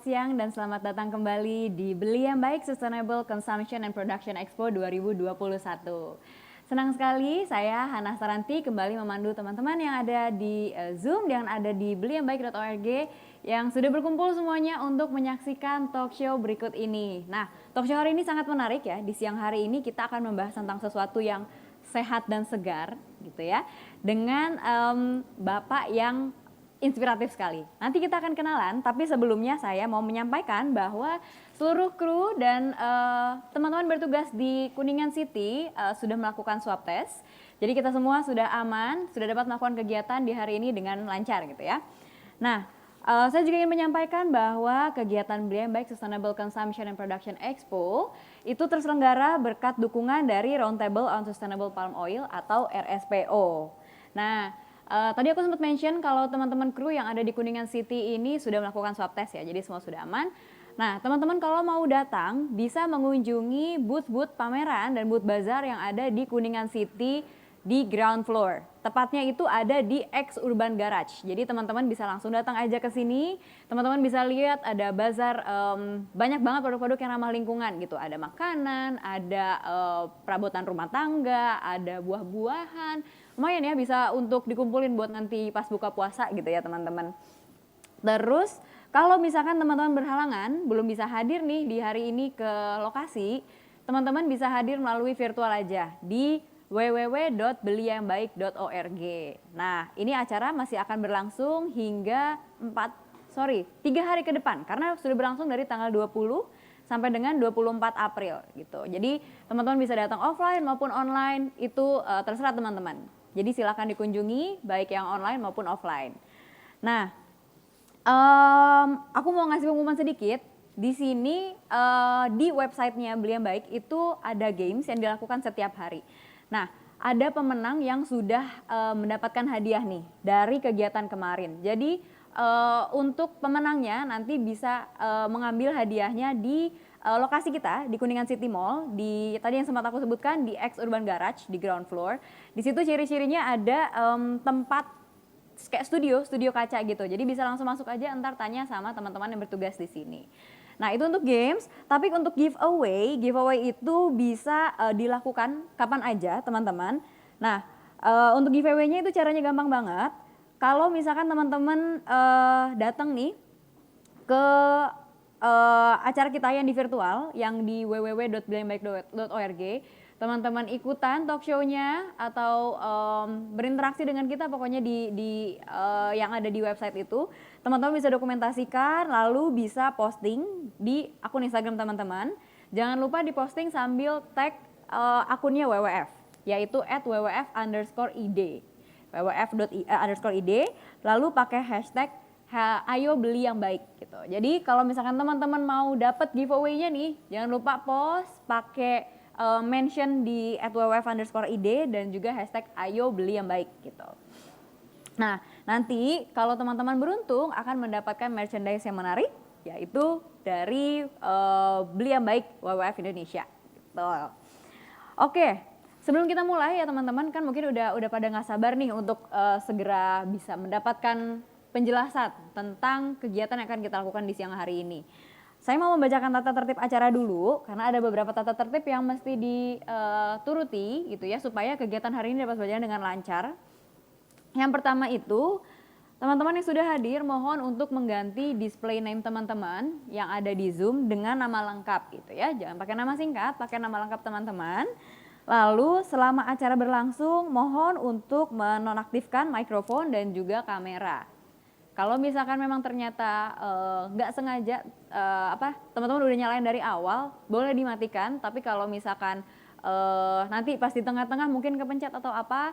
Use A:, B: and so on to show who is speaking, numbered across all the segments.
A: Selamat siang dan selamat datang kembali di Beli yang Baik Sustainable Consumption and Production Expo 2021. Senang sekali saya Hana Saranti kembali memandu teman-teman yang ada di Zoom, yang ada di beliangbaik.org yang sudah berkumpul semuanya untuk menyaksikan talk show berikut ini. Nah, talk show hari ini sangat menarik ya. Di siang hari ini kita akan membahas tentang sesuatu yang sehat dan segar gitu ya. Dengan Bapak yang inspiratif sekali. Nanti kita akan kenalan, tapi sebelumnya saya mau menyampaikan bahwa seluruh kru dan teman-teman bertugas di Kuningan City sudah melakukan swab test. Jadi kita semua sudah aman, sudah dapat melakukan kegiatan di hari ini dengan lancar gitu ya. Nah, saya juga ingin menyampaikan bahwa kegiatan Beli yang Baik Sustainable Consumption and Production Expo itu terselenggara berkat dukungan dari Roundtable on Sustainable Palm Oil atau RSPO. Nah, tadi aku sempat mention kalau teman-teman kru yang ada di Kuningan City ini sudah melakukan swab test ya, jadi semua sudah aman. Nah, teman-teman kalau mau datang bisa mengunjungi booth-booth pameran dan booth bazar yang ada di Kuningan City di ground floor. Tepatnya itu ada di X Urban Garage. Jadi teman-teman bisa langsung datang aja ke sini. Teman-teman bisa lihat ada bazar banyak banget produk-produk yang ramah lingkungan gitu. Ada makanan, ada perabotan rumah tangga, ada buah-buahan. Lumayan ya bisa untuk dikumpulin buat nanti pas buka puasa gitu ya teman-teman. Terus kalau misalkan teman-teman berhalangan belum bisa hadir nih di hari ini ke lokasi, teman-teman bisa hadir melalui virtual aja di www.beliangbaik.org. Nah, ini acara masih akan berlangsung hingga 3 hari ke depan karena sudah berlangsung dari tanggal 20 sampai dengan 24 April gitu. Jadi teman-teman bisa datang offline maupun online, itu terserah teman-teman. Jadi silakan dikunjungi baik yang online maupun offline. Nah, aku mau ngasih pengumuman sedikit. Di sini di websitenya Beli yang Baik itu ada games yang dilakukan setiap hari. Nah, ada pemenang yang sudah mendapatkan hadiah nih dari kegiatan kemarin. Jadi untuk pemenangnya nanti bisa mengambil hadiahnya di lokasi kita di Kuningan City Mall, di tadi yang sempat aku sebutkan di X Urban Garage di ground floor. Di situ ciri-cirinya ada tempat kayak studio kaca gitu. Jadi bisa langsung masuk aja, entar tanya sama teman-teman yang bertugas di sini. Nah, itu untuk games, tapi untuk giveaway itu bisa dilakukan kapan aja, teman-teman. Nah, untuk giveaway-nya itu caranya gampang banget. Kalau misalkan teman-teman datang nih ke acara kita yang di virtual, yang di www.beliangbaik.org, teman-teman ikutan talk show-nya atau berinteraksi dengan kita pokoknya di yang ada di website itu, teman-teman bisa dokumentasikan lalu bisa posting di akun Instagram teman-teman. Jangan lupa diposting sambil tag akunnya WWF, yaitu @wwf_id, wwf_id, lalu pakai hashtag ayo beli yang baik gitu. Jadi kalau misalkan teman-teman mau dapat giveaway-nya nih, jangan lupa post pakai mention di @wwf_id dan juga hashtag ayo beli yang baik gitu. Nah, nanti kalau teman-teman beruntung akan mendapatkan merchandise yang menarik, yaitu dari Beli yang Baik WWF Indonesia gitu. Oke, sebelum kita mulai ya teman-teman, kan mungkin udah pada nggak sabar nih untuk segera bisa mendapatkan penjelasan tentang kegiatan yang akan kita lakukan di siang hari ini. Saya mau membacakan tata tertib acara dulu karena ada beberapa tata tertib yang mesti dituruti gitu ya supaya kegiatan hari ini dapat berjalan dengan lancar. Yang pertama itu, teman-teman yang sudah hadir mohon untuk mengganti display name teman-teman yang ada di Zoom dengan nama lengkap gitu ya. Jangan pakai nama singkat, pakai nama lengkap teman-teman. Lalu selama acara berlangsung mohon untuk menonaktifkan mikrofon dan juga kamera. Kalau misalkan memang ternyata nggak sengaja teman-teman udah nyalain dari awal, boleh dimatikan. Tapi kalau misalkan nanti pas di tengah-tengah mungkin kepencet atau apa,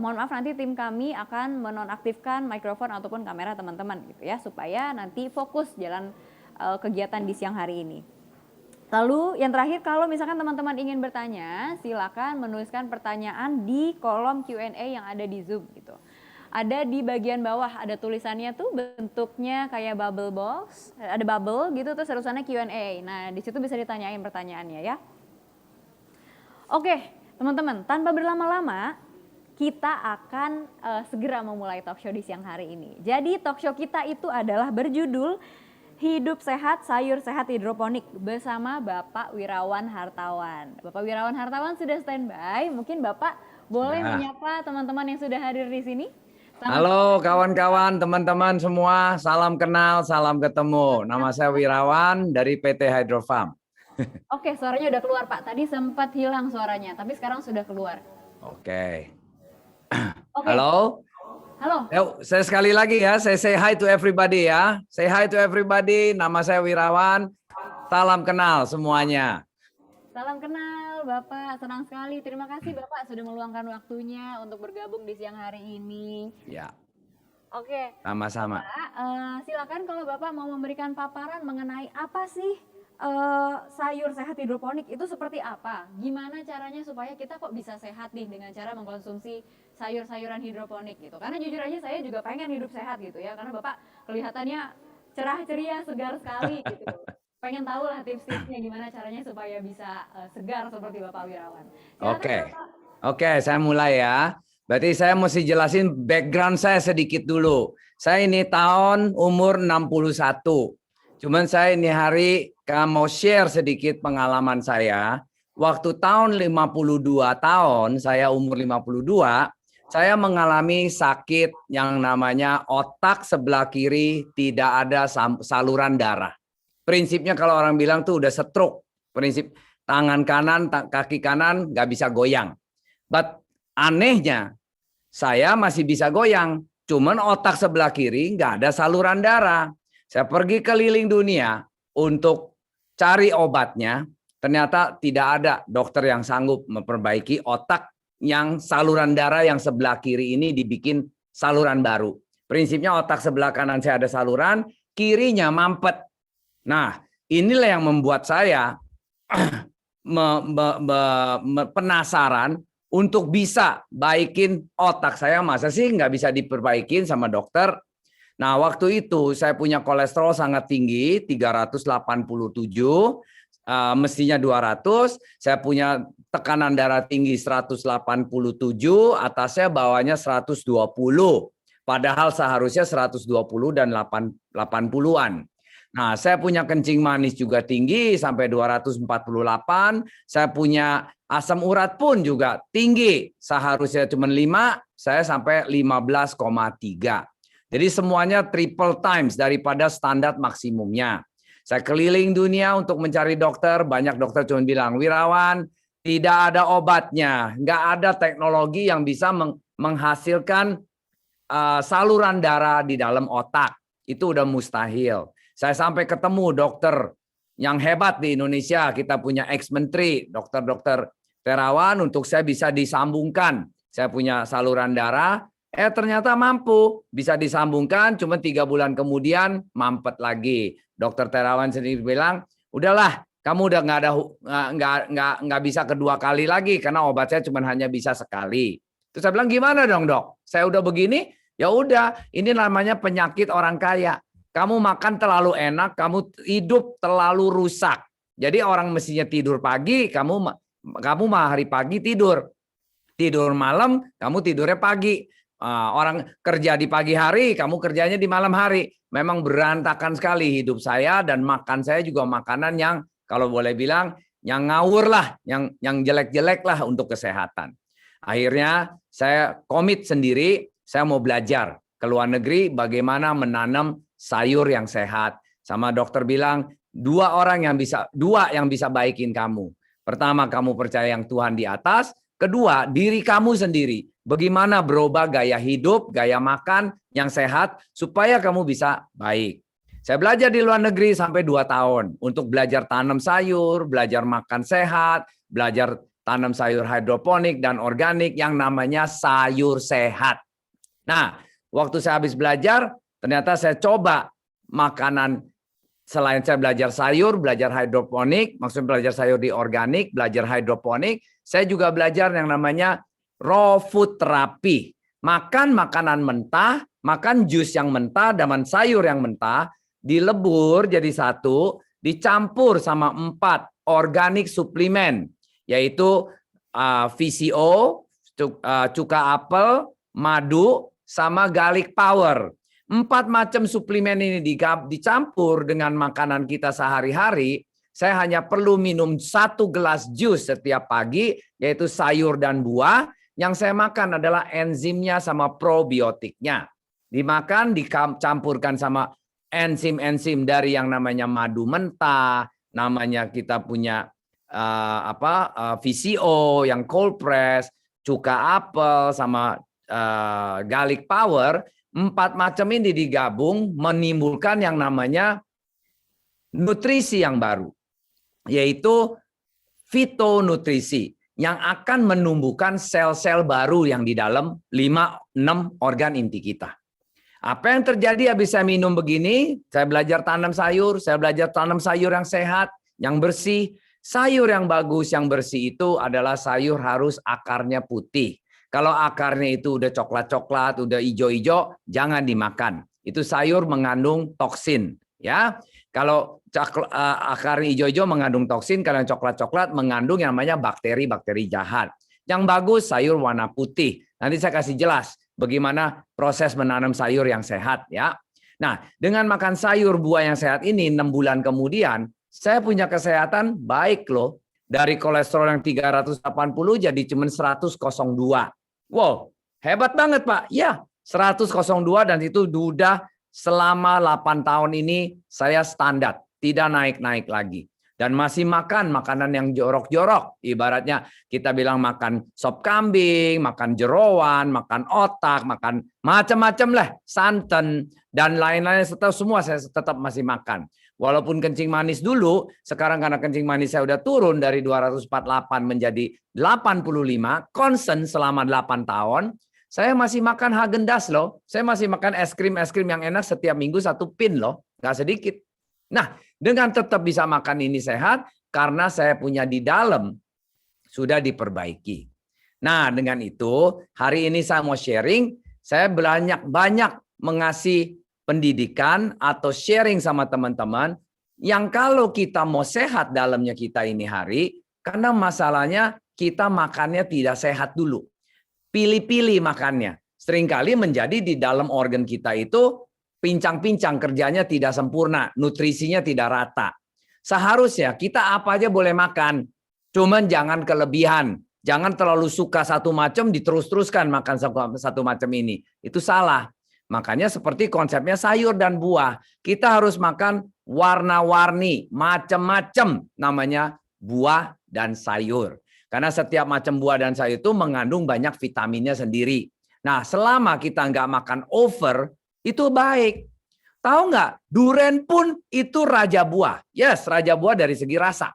A: mohon maaf nanti tim kami akan menonaktifkan mikrofon ataupun kamera teman-teman gitu ya, supaya nanti fokus jalan kegiatan di siang hari ini. Lalu yang terakhir, kalau misalkan teman-teman ingin bertanya, silakan menuliskan pertanyaan di kolom Q&A yang ada di Zoom gitu. Ada di bagian bawah, ada tulisannya tuh bentuknya kayak bubble box, ada bubble gitu, terus terusannya Q&A. Nah, di situ bisa ditanyain pertanyaannya ya. Oke, teman-teman, tanpa berlama-lama, kita akan segera memulai talk show di siang hari ini. Jadi talk show kita itu adalah berjudul Hidup Sehat, Sayur Sehat Hidroponik bersama Bapak Wirawan Hartawan. Bapak Wirawan Hartawan sudah standby, mungkin Bapak boleh menyapa teman-teman yang sudah hadir di sini.
B: Halo kawan-kawan, teman-teman semua, salam kenal, salam ketemu. Nama saya Wirawan dari PT Hydrofarm.
A: Oke, suaranya udah keluar Pak. Tadi sempat hilang suaranya, tapi sekarang sudah keluar.
B: Oke. Halo.
A: Halo.
B: Saya sekali lagi ya, saya say hi to everybody ya. Say hi to everybody, nama saya Wirawan. Salam kenal semuanya.
A: Salam kenal Bapak, senang sekali. Terima kasih Bapak sudah meluangkan waktunya untuk bergabung di siang hari ini.
B: Ya.
A: Oke.
B: Sama-sama.
A: Silakan kalau Bapak mau memberikan paparan mengenai apa sih sayur sehat hidroponik itu seperti apa? Gimana caranya supaya kita kok bisa sehat nih dengan cara mengkonsumsi sayur-sayuran hidroponik gitu? Karena jujur aja saya juga pengen hidup sehat gitu ya, karena Bapak kelihatannya cerah ceria, segar sekali gitu. Pengen tahu lah tips-tipsnya gimana caranya supaya bisa segar seperti Bapak Wirawan.
B: Oke, saya mulai ya. Berarti saya mesti jelasin background saya sedikit dulu. Saya ini tahun umur 61. Cuman saya ini hari mau share sedikit pengalaman saya. Waktu tahun 52 tahun, saya umur 52, saya mengalami sakit yang namanya otak sebelah kiri tidak ada saluran darah. Prinsipnya kalau orang bilang tuh udah stroke. Prinsip tangan kanan, kaki kanan nggak bisa goyang. But anehnya, saya masih bisa goyang. Cuman otak sebelah kiri nggak ada saluran darah. Saya pergi keliling dunia untuk cari obatnya. Ternyata tidak ada dokter yang sanggup memperbaiki otak yang saluran darah yang sebelah kiri ini dibikin saluran baru. Prinsipnya otak sebelah kanan saya ada saluran, kirinya mampet. Nah, inilah yang membuat saya penasaran untuk bisa baikin otak saya. Masa sih nggak bisa diperbaikin sama dokter? Nah, waktu itu saya punya kolesterol sangat tinggi, 387, mestinya 200. Saya punya tekanan darah tinggi 187, atasnya bawahnya 120. Padahal seharusnya 120 dan 80-an. Nah, saya punya kencing manis juga tinggi sampai 248. Saya punya asam urat pun juga tinggi. Seharusnya cuma 5, saya sampai 15,3. Jadi semuanya triple times daripada standar maksimumnya. Saya keliling dunia untuk mencari dokter. Banyak dokter cuma bilang, Wirawan, tidak ada obatnya. Nggak ada teknologi yang bisa menghasilkan saluran darah di dalam otak. Itu udah mustahil. Saya sampai ketemu dokter yang hebat di Indonesia. Kita punya ex-menteri, dokter-dokter Terawan, untuk saya bisa disambungkan. Saya punya saluran darah. Ternyata mampu, bisa disambungkan, cuma 3 bulan kemudian mampet lagi. Dokter Terawan sendiri bilang, udahlah, kamu udah nggak bisa kedua kali lagi karena obat saya cuma hanya bisa sekali. Terus saya bilang, gimana dong dok? Saya udah begini, ya udah, ini namanya penyakit orang kaya. Kamu makan terlalu enak, kamu hidup terlalu rusak. Jadi orang mestinya tidur pagi, kamu hari pagi tidur malam, kamu tidurnya pagi. Orang kerja di pagi hari, kamu kerjanya di malam hari. Memang berantakan sekali hidup saya, dan makan saya juga makanan yang kalau boleh bilang yang ngawur lah, yang jelek-jelek lah untuk kesehatan. Akhirnya saya komit sendiri, saya mau belajar ke luar negeri bagaimana menanam sayur yang sehat. Sama dokter bilang, dua yang bisa baikin kamu. Pertama, kamu percaya yang Tuhan di atas. Kedua, diri kamu sendiri. Bagaimana berubah gaya hidup, gaya makan yang sehat supaya kamu bisa baik. Saya belajar di luar negeri sampai 2 tahun untuk belajar tanam sayur, belajar makan sehat, belajar tanam sayur hidroponik dan organik yang namanya sayur sehat. Nah, waktu saya habis belajar, ternyata saya coba makanan. Selain saya belajar sayur, belajar hidroponik, maksudnya belajar sayur di organik, belajar hidroponik, saya juga belajar yang namanya raw food therapy. Makan makanan mentah, makan jus yang mentah, dan sayur yang mentah, dilebur jadi satu, dicampur sama 4 organik suplemen, yaitu VCO, cuka apel, madu, sama garlic power. 4 macam suplemen ini dicampur dengan makanan kita sehari-hari, saya hanya perlu minum 1 gelas jus setiap pagi, yaitu sayur dan buah. Yang saya makan adalah enzimnya sama probiotiknya. Dimakan, dicampurkan sama enzim-enzim dari yang namanya madu mentah, namanya kita punya VCO yang cold press, cuka apel sama garlic power. 4 macam ini digabung menimbulkan yang namanya nutrisi yang baru, yaitu fitonutrisi yang akan menumbuhkan sel-sel baru yang di dalam 5-6 organ inti kita. Apa yang terjadi habis saya minum begini? Saya belajar tanam sayur, saya belajar tanam sayur yang sehat, yang bersih. Sayur yang bagus, yang bersih itu adalah sayur harus akarnya putih. Kalau akarnya itu udah coklat-coklat, udah hijau-hijau, jangan dimakan. Itu sayur mengandung toksin, ya. Kalau akarnya hijau-hijau mengandung toksin, kalau yang coklat-coklat mengandung yang namanya bakteri-bakteri jahat. Yang bagus sayur warna putih. Nanti saya kasih jelas bagaimana proses menanam sayur yang sehat, ya. Nah, dengan makan sayur buah yang sehat ini 6 bulan kemudian, saya punya kesehatan baik loh. Dari kolesterol yang 380 jadi cuma 100,02. Wow, hebat banget Pak. Ya, 100,02 dan itu sudah selama 8 tahun ini saya standar. Tidak naik-naik lagi. Dan masih makan makanan yang jorok-jorok. Ibaratnya kita bilang makan sop kambing, makan jeroan, makan otak, makan macam-macam lah, santan, dan lain-lain. Semua saya tetap masih makan. Walaupun kencing manis dulu, sekarang karena kencing manis saya udah turun dari 248 menjadi 85, constant selama 8 tahun, saya masih makan Häagen-Dazs loh. Saya masih makan es krim yang enak setiap minggu 1 pin loh, nggak sedikit. Nah, dengan tetap bisa makan ini sehat, karena saya punya di dalam sudah diperbaiki. Nah, dengan itu, hari ini saya mau sharing, saya banyak mengasih pendidikan atau sharing sama teman-teman yang kalau kita mau sehat dalamnya kita ini hari, karena masalahnya kita makannya tidak sehat dulu. Pilih-pilih makannya. Seringkali menjadi di dalam organ kita itu pincang-pincang, kerjanya tidak sempurna, nutrisinya tidak rata. Seharusnya kita apa aja boleh makan, cuman jangan kelebihan. Jangan terlalu suka satu macam diterus-teruskan makan satu macam ini. Itu salah. Makanya seperti konsepnya sayur dan buah. Kita harus makan warna-warni, macam-macam namanya buah dan sayur. Karena setiap macam buah dan sayur itu mengandung banyak vitaminnya sendiri. Nah, selama kita nggak makan over, itu baik. Tahu nggak? Durian pun itu raja buah. Yes, raja buah dari segi rasa.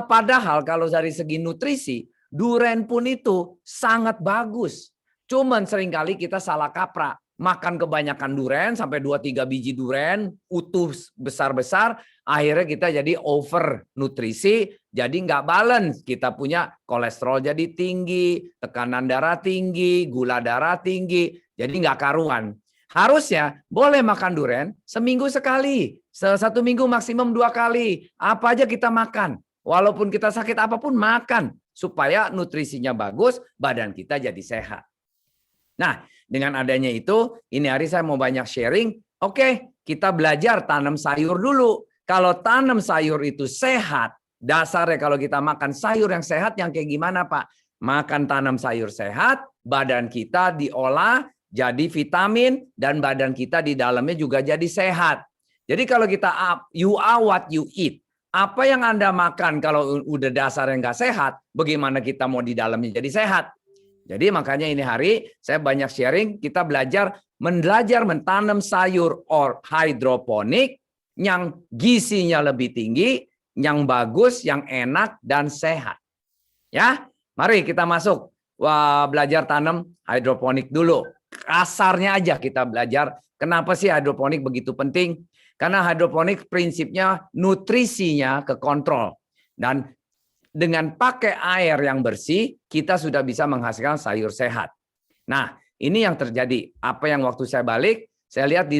B: Padahal kalau dari segi nutrisi, durian pun itu sangat bagus. Cuman seringkali kita salah kaprah. Makan kebanyakan durian sampai 2-3 biji durian utuh besar-besar, akhirnya kita jadi over nutrisi, jadi nggak balance. Kita punya kolesterol jadi tinggi, tekanan darah tinggi, gula darah tinggi, jadi nggak karuan. Harusnya boleh makan durian seminggu sekali, 1 minggu maksimum 2 kali. Apa aja kita makan, walaupun kita sakit apapun makan, supaya nutrisinya bagus, badan kita jadi sehat. Nah, dengan adanya itu, ini hari saya mau banyak sharing. Oke, kita belajar tanam sayur dulu. Kalau tanam sayur itu sehat, dasarnya kalau kita makan sayur yang sehat, yang kayak gimana Pak? Makan tanam sayur sehat, badan kita diolah jadi vitamin, dan badan kita di dalamnya juga jadi sehat. Jadi kalau kita you are what you eat. Apa yang Anda makan kalau udah dasarnya nggak sehat, bagaimana kita mau di dalamnya jadi sehat? Jadi makanya ini hari saya banyak sharing, kita belajar mentanam sayur hidroponik yang gizinya lebih tinggi, yang bagus, yang enak dan sehat. Ya, mari kita masuk belajar tanam hidroponik dulu. Kasarnya aja kita belajar kenapa sih hidroponik begitu penting? Karena hidroponik prinsipnya nutrisinya kekontrol, dan dengan pakai air yang bersih, kita sudah bisa menghasilkan sayur sehat. Nah, ini yang terjadi. Apa yang waktu saya balik, saya lihat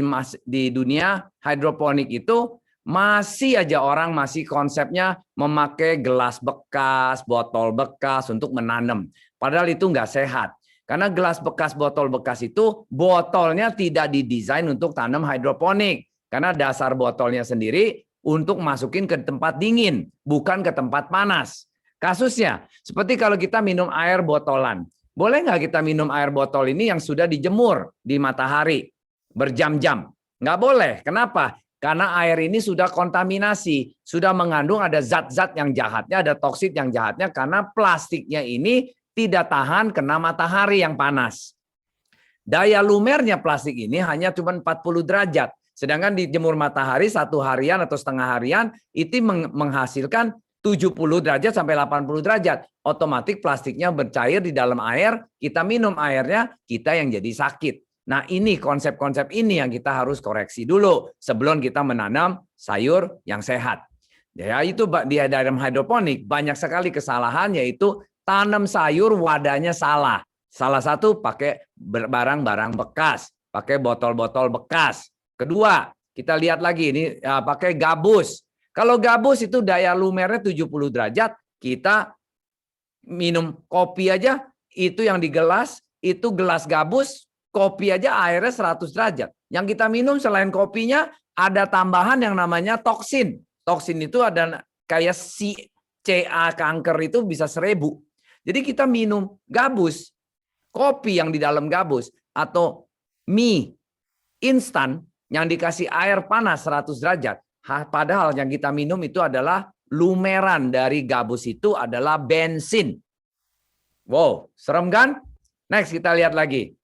B: di dunia hidroponik itu masih aja orang masih konsepnya memakai gelas bekas, botol bekas untuk menanam. Padahal itu nggak sehat. Karena gelas bekas, botol bekas itu botolnya tidak didesain untuk tanam hidroponik. Karena dasar botolnya sendiri untuk masukin ke tempat dingin, bukan ke tempat panas. Kasusnya, seperti kalau kita minum air botolan. Boleh nggak kita minum air botol ini yang sudah dijemur di matahari berjam-jam? Nggak boleh. Kenapa? Karena air ini sudah kontaminasi, sudah mengandung ada zat-zat yang jahatnya, ada toksit yang jahatnya, karena plastiknya ini tidak tahan kena matahari yang panas. Daya lumernya plastik ini hanya cuma 40 derajat. Sedangkan dijemur matahari 1 harian atau setengah harian, itu menghasilkan 70 derajat sampai 80 derajat. Otomatis plastiknya bercair di dalam air, kita minum airnya, kita yang jadi sakit. Nah ini konsep-konsep ini yang kita harus koreksi dulu sebelum kita menanam sayur yang sehat. Ya itu di dalam hidroponik banyak sekali kesalahan, yaitu tanam sayur wadahnya salah. Salah satu pakai barang-barang bekas, pakai botol-botol bekas. Kedua, kita lihat lagi ini pakai gabus. Kalau gabus itu daya lumernya 70 derajat, kita minum kopi aja, itu yang di gelas, itu gelas gabus, kopi aja airnya 100 derajat. Yang kita minum selain kopinya, ada tambahan yang namanya toksin. Toksin itu ada kayak CA kanker itu bisa 1000. Jadi kita minum gabus, kopi yang di dalam gabus, atau mie instan yang dikasih air panas 100 derajat. Padahal yang kita minum itu adalah lumeran dari gabus itu adalah bensin. Wow, serem kan? Next kita lihat lagi.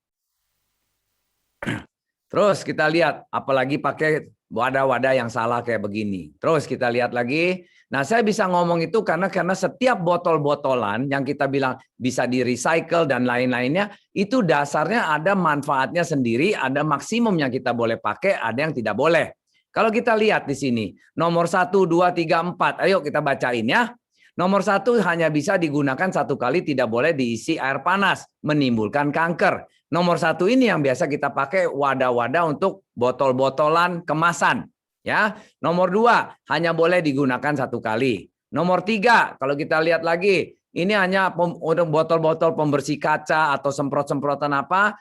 B: Terus kita lihat, apalagi pakai wadah-wadah yang salah kayak begini. Terus kita lihat lagi. Nah, saya bisa ngomong itu karena setiap botol-botolan yang kita bilang bisa di-recycle dan lain-lainnya, itu dasarnya ada manfaatnya sendiri, ada maksimum yang kita boleh pakai, ada yang tidak boleh. Kalau kita lihat di sini, nomor 1, 2, 3, 4. Ayo kita bacain ya. Nomor 1 hanya bisa digunakan 1 kali, tidak boleh diisi air panas, menimbulkan kanker. Nomor 1 ini yang biasa kita pakai wadah-wadah untuk botol-botolan kemasan. Ya. Nomor 2 hanya boleh digunakan 1 kali. Nomor 3, kalau kita lihat lagi, ini hanya untuk botol-botol pembersih kaca atau semprot-semprotan apa,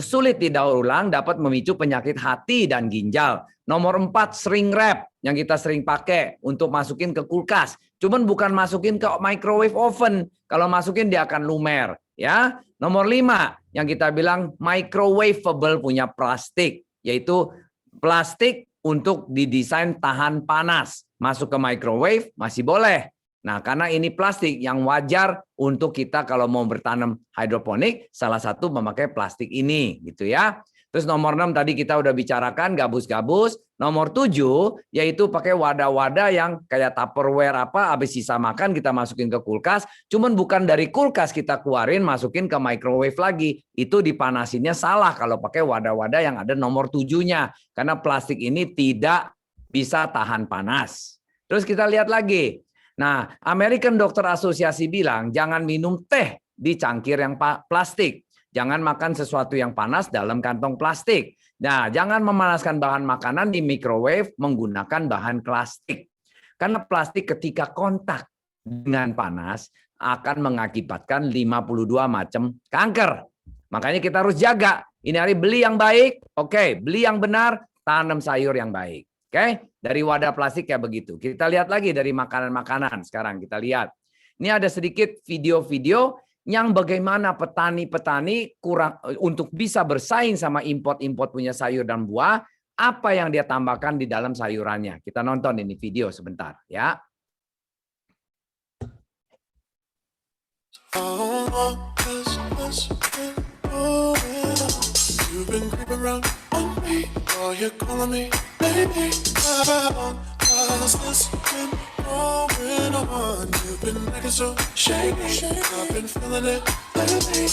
B: sulit didaur ulang, dapat memicu penyakit hati dan ginjal. Nomor 4, shrink wrap yang kita sering pakai untuk masukin ke kulkas. Cuman bukan masukin ke microwave oven. Kalau masukin dia akan lumer. Ya. Nomor 5 yang kita bilang microwavable punya plastik. Yaitu plastik untuk didesain tahan panas. Masuk ke microwave masih boleh. Nah, karena ini plastik yang wajar untuk kita kalau mau bertanam hidroponik, salah satu memakai plastik ini, gitu ya. Terus nomor 6 tadi kita udah bicarakan gabus-gabus. Nomor 7 yaitu pakai wadah-wadah yang kayak Tupperware apa, habis sisa makan kita masukin ke kulkas. Cuman bukan dari kulkas kita keluarin masukin ke microwave lagi. Itu dipanasinnya salah kalau pakai wadah-wadah yang ada nomor 7-nya. Karena plastik ini tidak bisa tahan panas. Terus kita lihat lagi. Nah, American Doctor Association bilang jangan minum teh di cangkir yang plastik. Jangan makan sesuatu yang panas dalam kantong plastik. Nah, jangan memanaskan bahan makanan di microwave menggunakan bahan plastik. Karena plastik ketika kontak dengan panas akan mengakibatkan 52 macam kanker. Makanya kita harus jaga. Ini hari beli yang baik, oke, beli yang benar, tanam sayur yang baik. Oke, dari wadah plastik kayak begitu. Kita lihat lagi dari makanan-makanan. Sekarang kita lihat. Ini ada sedikit video-video yang bagaimana petani-petani kurang untuk bisa bersaing sama import-import punya sayur dan buah, apa yang dia tambahkan di dalam sayurannya. Kita nonton ini video sebentar ya. You've been creeping around on me while you're calling me baby. How's this been going on? You've been acting so shady. I've been feeling it lately.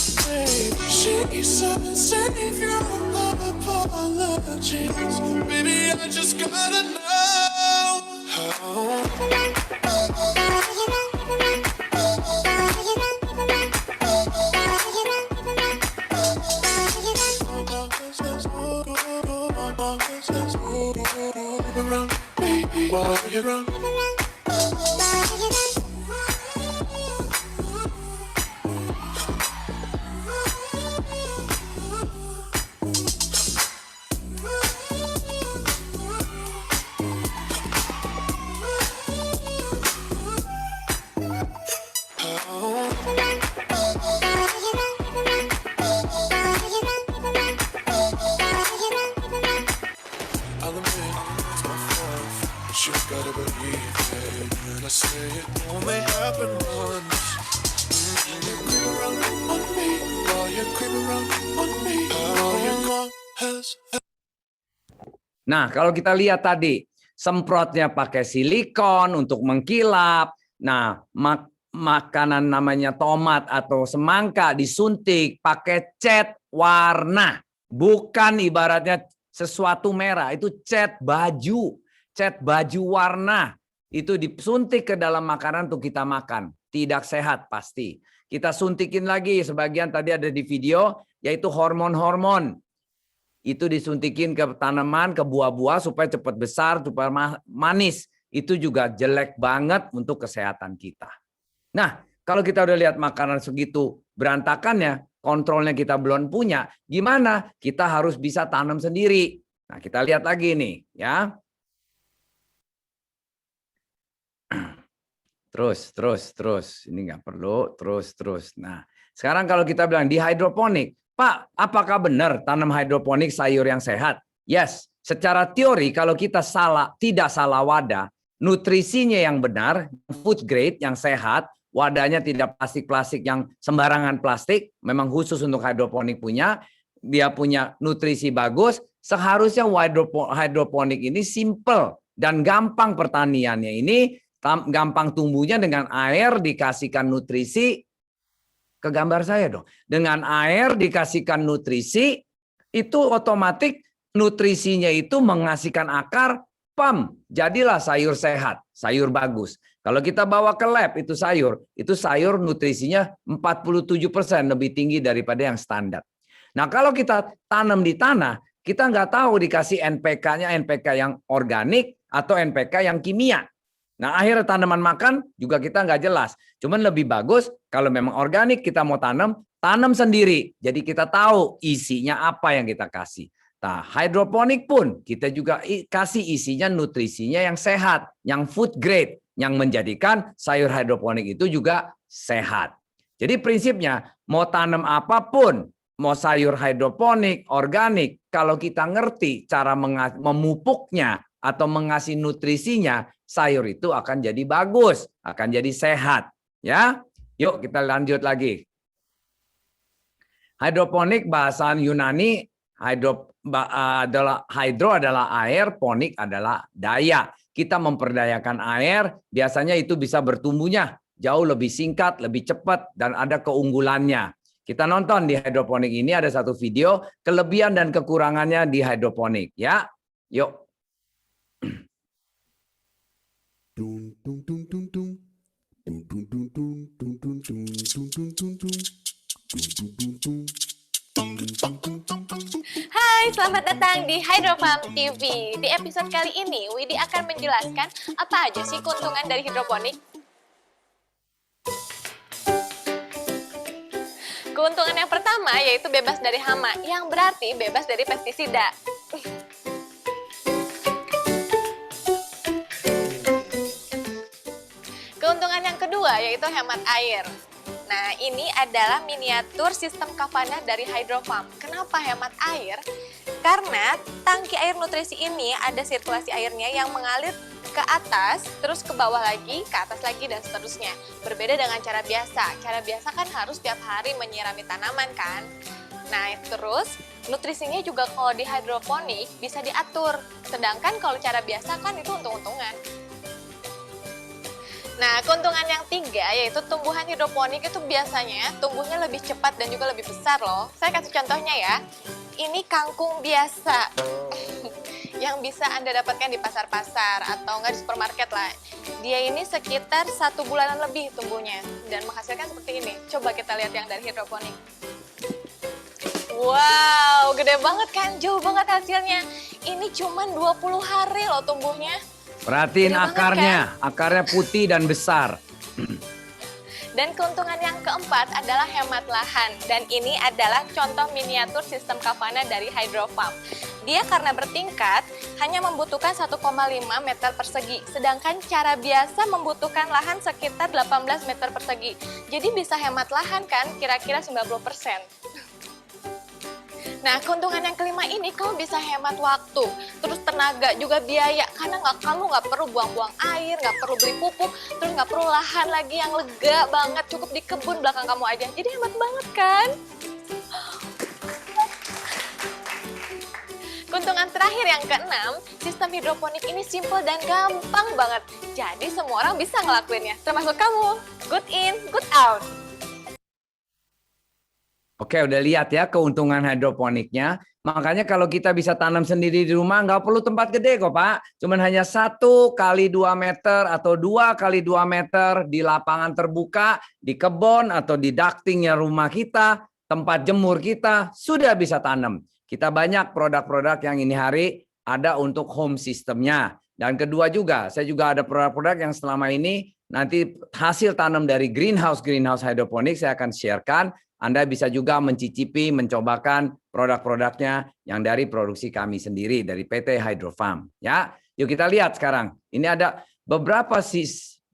B: She's a savior of apologies. Baby, I just gotta know how.
C: say it only happened once. Creep around on me, while you creep around on me. All you want has.
B: Nah, kalau kita lihat tadi, semprotnya pakai silikon untuk mengkilap. Nah, makanan namanya tomat atau semangka disuntik pakai cat warna. Bukan ibaratnya sesuatu merah, itu cat baju. Cat baju warna. Itu disuntik ke dalam makanan untuk kita makan. Tidak sehat pasti. Kita suntikin lagi, sebagian tadi ada di video, yaitu hormon-hormon. Itu disuntikin ke tanaman, ke buah-buah supaya cepat besar, supaya manis. Itu juga jelek banget untuk kesehatan kita. Nah, kalau kita udah lihat makanan segitu berantakannya, kontrolnya kita belum punya, gimana? Kita harus bisa tanam sendiri. Nah, kita lihat lagi nih, ya. Terus. Ini nggak perlu, terus. Nah, sekarang kalau kita bilang di hidroponik, Pak, apakah benar tanam hidroponik sayur yang sehat? Yes, secara teori kalau kita tidak salah wadah, nutrisinya yang benar, food grade yang sehat, wadahnya tidak plastik-plastik yang sembarangan plastik, memang khusus untuk hidroponik punya, dia punya nutrisi bagus, seharusnya hidroponik ini simple dan gampang pertaniannya ini, gampang tumbuhnya dengan air dikasihkan nutrisi. Ke gambar saya dong. Dengan air dikasihkan nutrisi, itu otomatis nutrisinya itu mengasihkan akar, jadilah sayur sehat, sayur bagus. Kalau kita bawa ke lab itu sayur nutrisinya 47% lebih tinggi daripada yang standar. Nah, kalau kita tanam di tanah, kita nggak tahu dikasih NPK-nya NPK yang organik atau NPK yang kimia. Nah, akhirnya tanaman makan juga kita nggak jelas. Cuman lebih bagus kalau memang organik kita mau tanam sendiri. Jadi kita tahu isinya apa yang kita kasih. Nah, hidroponik pun kita juga kasih isinya nutrisinya yang sehat, yang food grade, yang menjadikan sayur hidroponik itu juga sehat. Jadi prinsipnya mau tanam apapun, mau sayur hidroponik, organik, kalau kita ngerti cara memupuknya atau mengasih nutrisinya, sayur itu akan jadi bagus, akan jadi sehat. Ya, yuk kita lanjut lagi. Hidroponik bahasa Yunani, hidro adalah air, ponik adalah daya. Kita memperdayakan air, biasanya itu bisa bertumbuhnya jauh lebih singkat, lebih cepat, dan ada keunggulannya. Kita nonton di hidroponik ini ada satu video kelebihan dan kekurangannya di hidroponik. Ya, yuk.
D: Hai, selamat datang di Hydrofarm TV. Di episode kali ini, Widi akan menjelaskan apa aja sih keuntungan dari hidroponik. Keuntungan yang pertama yaitu bebas dari hama, yang berarti bebas dari pestisida. Keuntungan yang kedua yaitu hemat air. Nah, ini adalah miniatur sistem kavana dari Hydrofarm. Kenapa hemat air? Karena tangki air nutrisi ini ada sirkulasi airnya yang mengalir ke atas, terus ke bawah lagi, ke atas lagi, dan seterusnya. Berbeda dengan cara biasa. Cara biasa kan harus tiap hari menyirami tanaman kan? Nah, terus nutrisinya juga kalau di hidroponik bisa diatur. Sedangkan kalau cara biasa kan itu untung-untungan. Nah, keuntungan yang tiga yaitu tumbuhan hidroponik itu biasanya tumbuhnya lebih cepat dan juga lebih besar loh. Saya kasih contohnya ya. Ini kangkung biasa yang bisa Anda dapatkan di pasar-pasar atau enggak di supermarket lah. Dia ini sekitar 1 bulanan lebih tumbuhnya dan menghasilkan seperti ini. Coba kita lihat yang dari hidroponik. Wow, gede banget kan? Jauh banget hasilnya. Ini cuma 20 hari loh tumbuhnya.
B: Perhatiin akarnya, kan? Akarnya putih dan besar.
D: Dan keuntungan yang keempat adalah hemat lahan. Dan ini adalah contoh miniatur sistem kavana dari Hydrofarm. Dia karena bertingkat, hanya membutuhkan 1,5 meter persegi. Sedangkan cara biasa membutuhkan lahan sekitar 18 meter persegi. Jadi bisa hemat lahan kan, kira-kira 90%. Nah, keuntungan yang kelima ini kamu bisa hemat waktu, terus tenaga juga biaya, karena kamu nggak perlu buang-buang air, nggak perlu beli pupuk, terus nggak perlu lahan lagi yang lega banget, cukup di kebun belakang kamu aja. Jadi hemat banget kan? Keuntungan terakhir yang keenam, sistem hidroponik ini simple dan gampang banget. Jadi semua orang bisa ngelakuinnya, termasuk kamu. Good in, good out.
B: Oke, udah lihat ya keuntungan hidroponiknya. Makanya kalau kita bisa tanam sendiri di rumah, nggak perlu tempat gede kok Pak. Cuman hanya 1 kali 2 meter atau 2 kali 2 meter di lapangan terbuka, di kebun atau di ductingnya rumah kita, tempat jemur kita, sudah bisa tanam. Kita banyak produk-produk yang ini hari ada untuk home systemnya. Dan kedua juga, saya juga ada produk-produk yang selama ini nanti hasil tanam dari greenhouse hidroponik saya akan sharekan. Anda bisa juga mencicipi, mencobakan produk-produknya yang dari produksi kami sendiri dari PT Hydrofarm. Ya, yuk kita lihat sekarang. Ini ada beberapa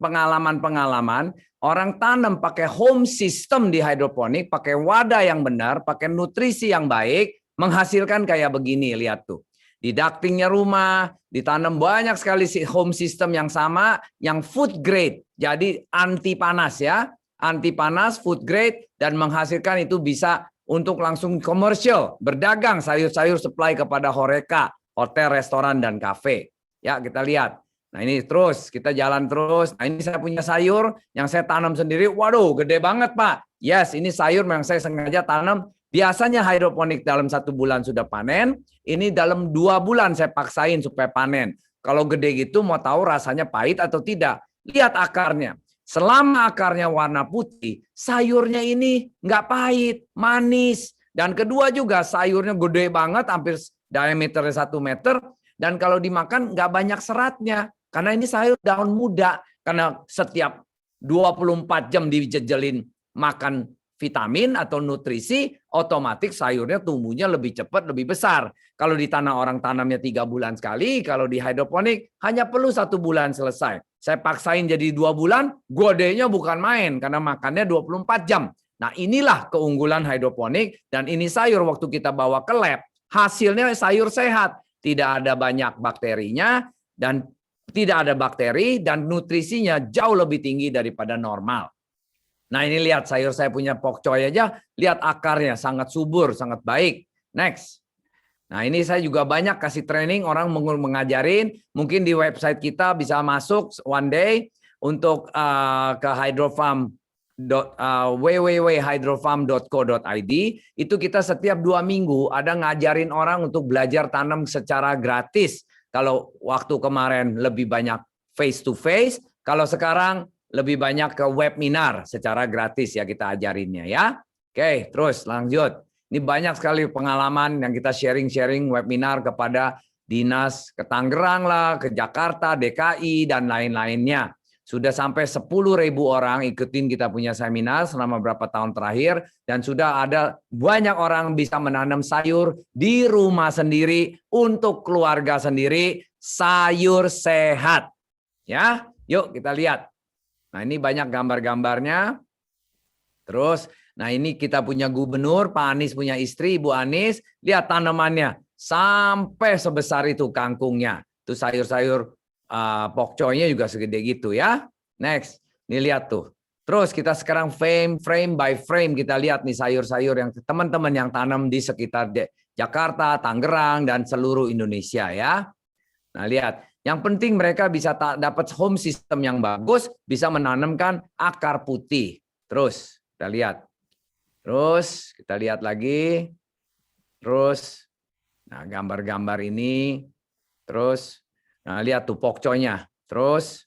B: pengalaman-pengalaman orang tanam pakai home system di hidroponik, pakai wadah yang benar, pakai nutrisi yang baik, menghasilkan kayak begini. Lihat tuh. Di ductingnya rumah, ditanam banyak sekali home system yang sama, yang food grade, jadi anti panas ya. Anti panas, food grade, dan menghasilkan itu bisa untuk langsung komersial, berdagang sayur-sayur supply kepada HoReCa, hotel, restoran, dan kafe. Ya, kita lihat. Nah ini terus, kita jalan terus. Nah ini saya punya sayur yang saya tanam sendiri. Waduh, gede banget Pak. Yes, ini sayur yang saya sengaja tanam. Biasanya hidroponik dalam 1 bulan sudah panen. Ini dalam 2 bulan saya paksain supaya panen. Kalau gede gitu mau tahu rasanya pahit atau tidak. Lihat akarnya. Selama akarnya warna putih, sayurnya ini nggak pahit, manis. Dan kedua juga sayurnya gede banget, hampir diameternya 1 meter. Dan kalau dimakan nggak banyak seratnya. Karena ini sayur daun muda. Karena setiap 24 jam dijejelin makan vitamin atau nutrisi, otomatis sayurnya tumbuhnya lebih cepat, lebih besar. Kalau di tanah orang tanamnya 3 bulan sekali, kalau di hidroponik hanya perlu 1 bulan selesai. Saya paksain jadi 2 bulan, godenya bukan main karena makannya 24 jam. Nah inilah keunggulan hidroponik dan ini sayur waktu kita bawa ke lab, hasilnya sayur sehat. Tidak ada banyak bakterinya dan tidak ada bakteri dan nutrisinya jauh lebih tinggi daripada normal. Nah ini lihat sayur saya punya pokcoy aja, lihat akarnya sangat subur, sangat baik. Next. Nah ini saya juga banyak kasih training, orang mengajarin, mungkin di website kita bisa masuk one day untuk ke hydrofarm, www.hydrofarm.co.id, itu kita setiap 2 minggu ada ngajarin orang untuk belajar tanam secara gratis. Kalau waktu kemarin lebih banyak face to face, kalau sekarang lebih banyak ke webinar secara gratis ya kita ajarinnya ya. Oke, terus lanjut. Ini banyak sekali pengalaman yang kita sharing-sharing webinar kepada dinas ke Tangerang lah, ke Jakarta, DKI, dan lain-lainnya. Sudah sampai 10.000 orang ikutin kita punya seminar selama beberapa tahun terakhir. Dan sudah ada banyak orang bisa menanam sayur di rumah sendiri, untuk keluarga sendiri, sayur sehat. Ya, yuk kita lihat. Nah ini banyak gambar-gambarnya. Terus, nah ini kita punya gubernur, Pak Anies punya istri, Ibu Anies. Lihat tanamannya, sampai sebesar itu kangkungnya. Itu sayur-sayur pokcoynya juga segede gitu ya. Next, ini lihat tuh. Terus kita sekarang frame by frame kita lihat nih sayur-sayur yang teman-teman yang tanam di sekitar Jakarta, Tangerang, dan seluruh Indonesia ya. Nah lihat, yang penting mereka bisa dapat home system yang bagus, bisa menanamkan akar putih. Terus kita lihat. Terus kita lihat lagi. Terus, nah gambar-gambar ini. Terus, nah lihat tuh pokcoynya. Terus,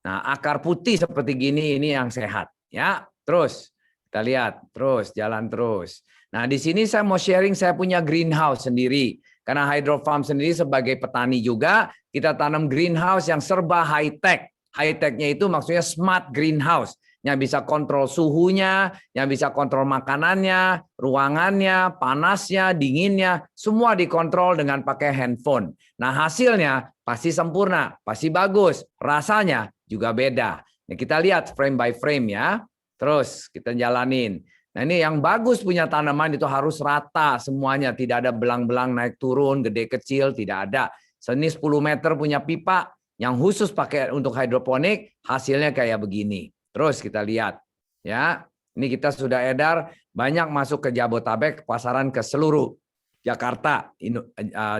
B: nah akar putih seperti gini, ini yang sehat. Ya, terus kita lihat. Terus, jalan terus. Nah di sini saya mau sharing, saya punya greenhouse sendiri. Karena Hydrofarm sendiri sebagai petani juga, kita tanam greenhouse yang serba high-tech. High-tech-nya itu maksudnya smart greenhouse. Yang bisa kontrol suhunya, yang bisa kontrol makanannya, ruangannya, panasnya, dinginnya, semua dikontrol dengan pakai handphone. Nah hasilnya pasti sempurna, pasti bagus, rasanya juga beda. Nah, kita lihat frame by frame ya, terus kita jalanin. Nah ini yang bagus punya tanaman itu harus rata semuanya. Tidak ada belang-belang naik turun, gede kecil, tidak ada. Seni 10 meter punya pipa yang khusus pakai untuk hidroponik, hasilnya kayak begini. Terus kita lihat. Ya, ini kita sudah edar, banyak masuk ke Jabotabek, pasaran ke seluruh Jakarta,